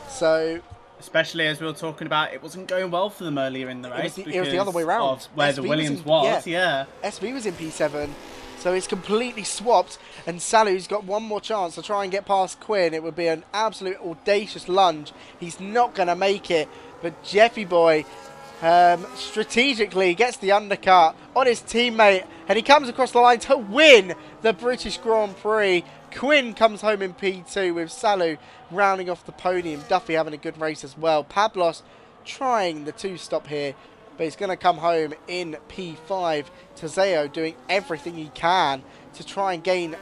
So, especially as we were talking about, it wasn't going well for them earlier in the race. It was the other way around. Where the Williams was, SV was in P7, so it's completely swapped. And Salu's got one more chance to try and get past Quinn. It would be an absolute audacious lunge. He's not going to make it, but Jeffy boy strategically gets the undercut on his teammate, and he comes across the line to win the British Grand Prix. Quinn comes home in P2 with Salu rounding off the podium. Duffy having a good race as well. Pablos trying the 2-stop here, but he's going to come home in P5. Tezeo doing everything he can to try and gain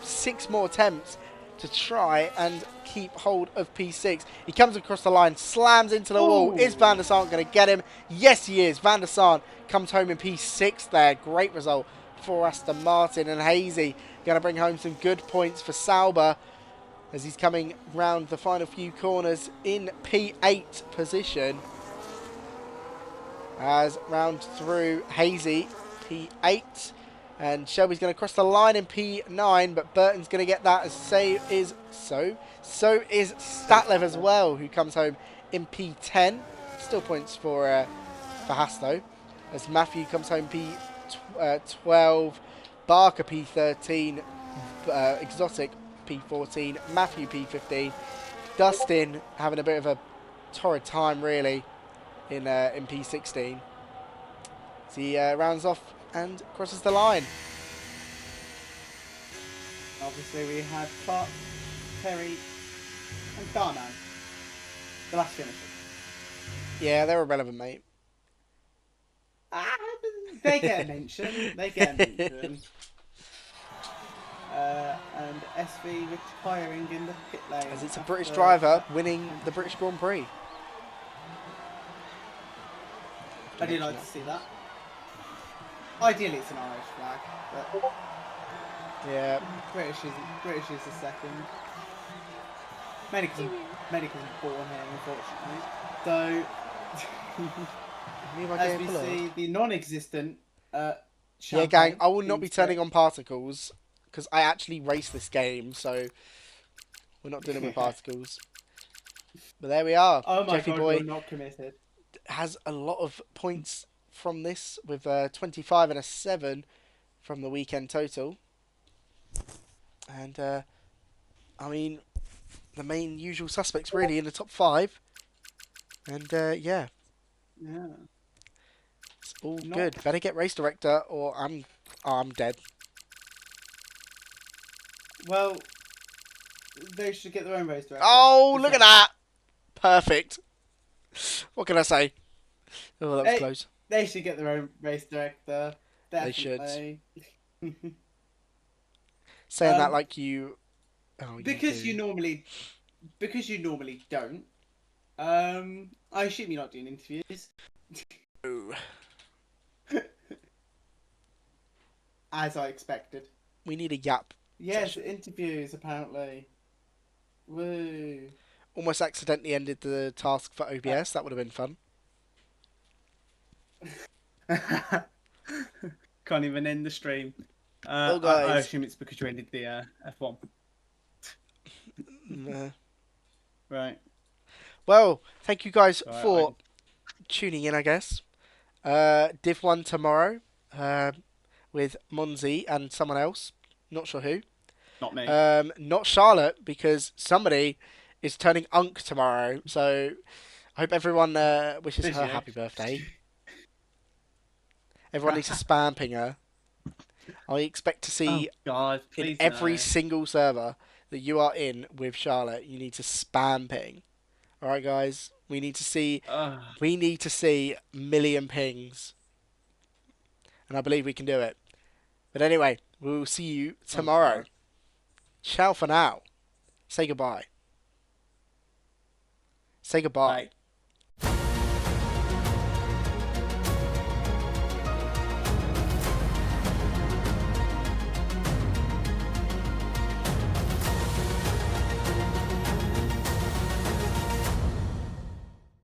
6 more attempts to try and keep hold of P6. He comes across the line, slams into the wall. Is Van der Sar going to get him? Yes, he is. Van der Sar comes home in P6 there. Great result for Aston Martin. And Hazy going to bring home some good points for Sauber as he's coming round the final few corners in P8 position. As round through Hazy, P8. And Shelby's going to cross the line in P9, but Burton's going to get that, as so is Statlev as well, who comes home in P10. Still points for Haas, as Matthew comes home P12, Barker P13, Exotic P14, Matthew P15. Dustin having a bit of a torrid time, really, in P16. As he rounds off and crosses the line. Obviously, we had Clark, Perry, and Darno. The last finisher. Yeah, they're irrelevant, mate. Ah, they get a mention. They get a mention. And SV retiring in the pit lane. As it's a after British driver lap winning 10. the British Grand Prix. I do like to see that. Ideally, it's an Irish flag, but Yeah. British is the second. Mainly because I'm born here, unfortunately. So, as we see, the non-existent Yeah, gang, champagne I will not being be turning set. on particles because I actually race this game, so we're not dealing with particles. But there we are. Oh my Jeffy god, you're Boy not committed. has a lot of points from this with 25 and a 7 from the weekend total. And, I mean, the main usual suspects really in the top 5. And, yeah, Yeah. it's all Not good. Better get race director or I'm dead. well. They should get their own race director. Oh, look at that! Perfect. What can I say? Oh, that was close. They should get their own race director. They should. Definitely. Saying that like you... Oh, because you do. you normally don't. I assume you're not doing interviews. Oh. As I expected. We need a yap. Yes, session. interviews apparently. Woo. Almost accidentally ended the task for OBS. That would have been fun. Can't even end the stream. Well, I guys. assume it's because you ended the F1. Right. Well, thank you guys for tuning in, I guess. Div 1 tomorrow with Monzi and someone else. Not sure who. Not me. Not Charlotte, because somebody is turning Unk tomorrow. So I hope everyone wishes her happy birthday. Everyone needs to spam ping her. I expect to see in every single server that you are in with Charlotte, you need to spam ping. Alright guys? We need to see million pings. And I believe we can do it. But anyway, we will see you tomorrow. Ciao for now. Say goodbye. Say goodbye. Bye.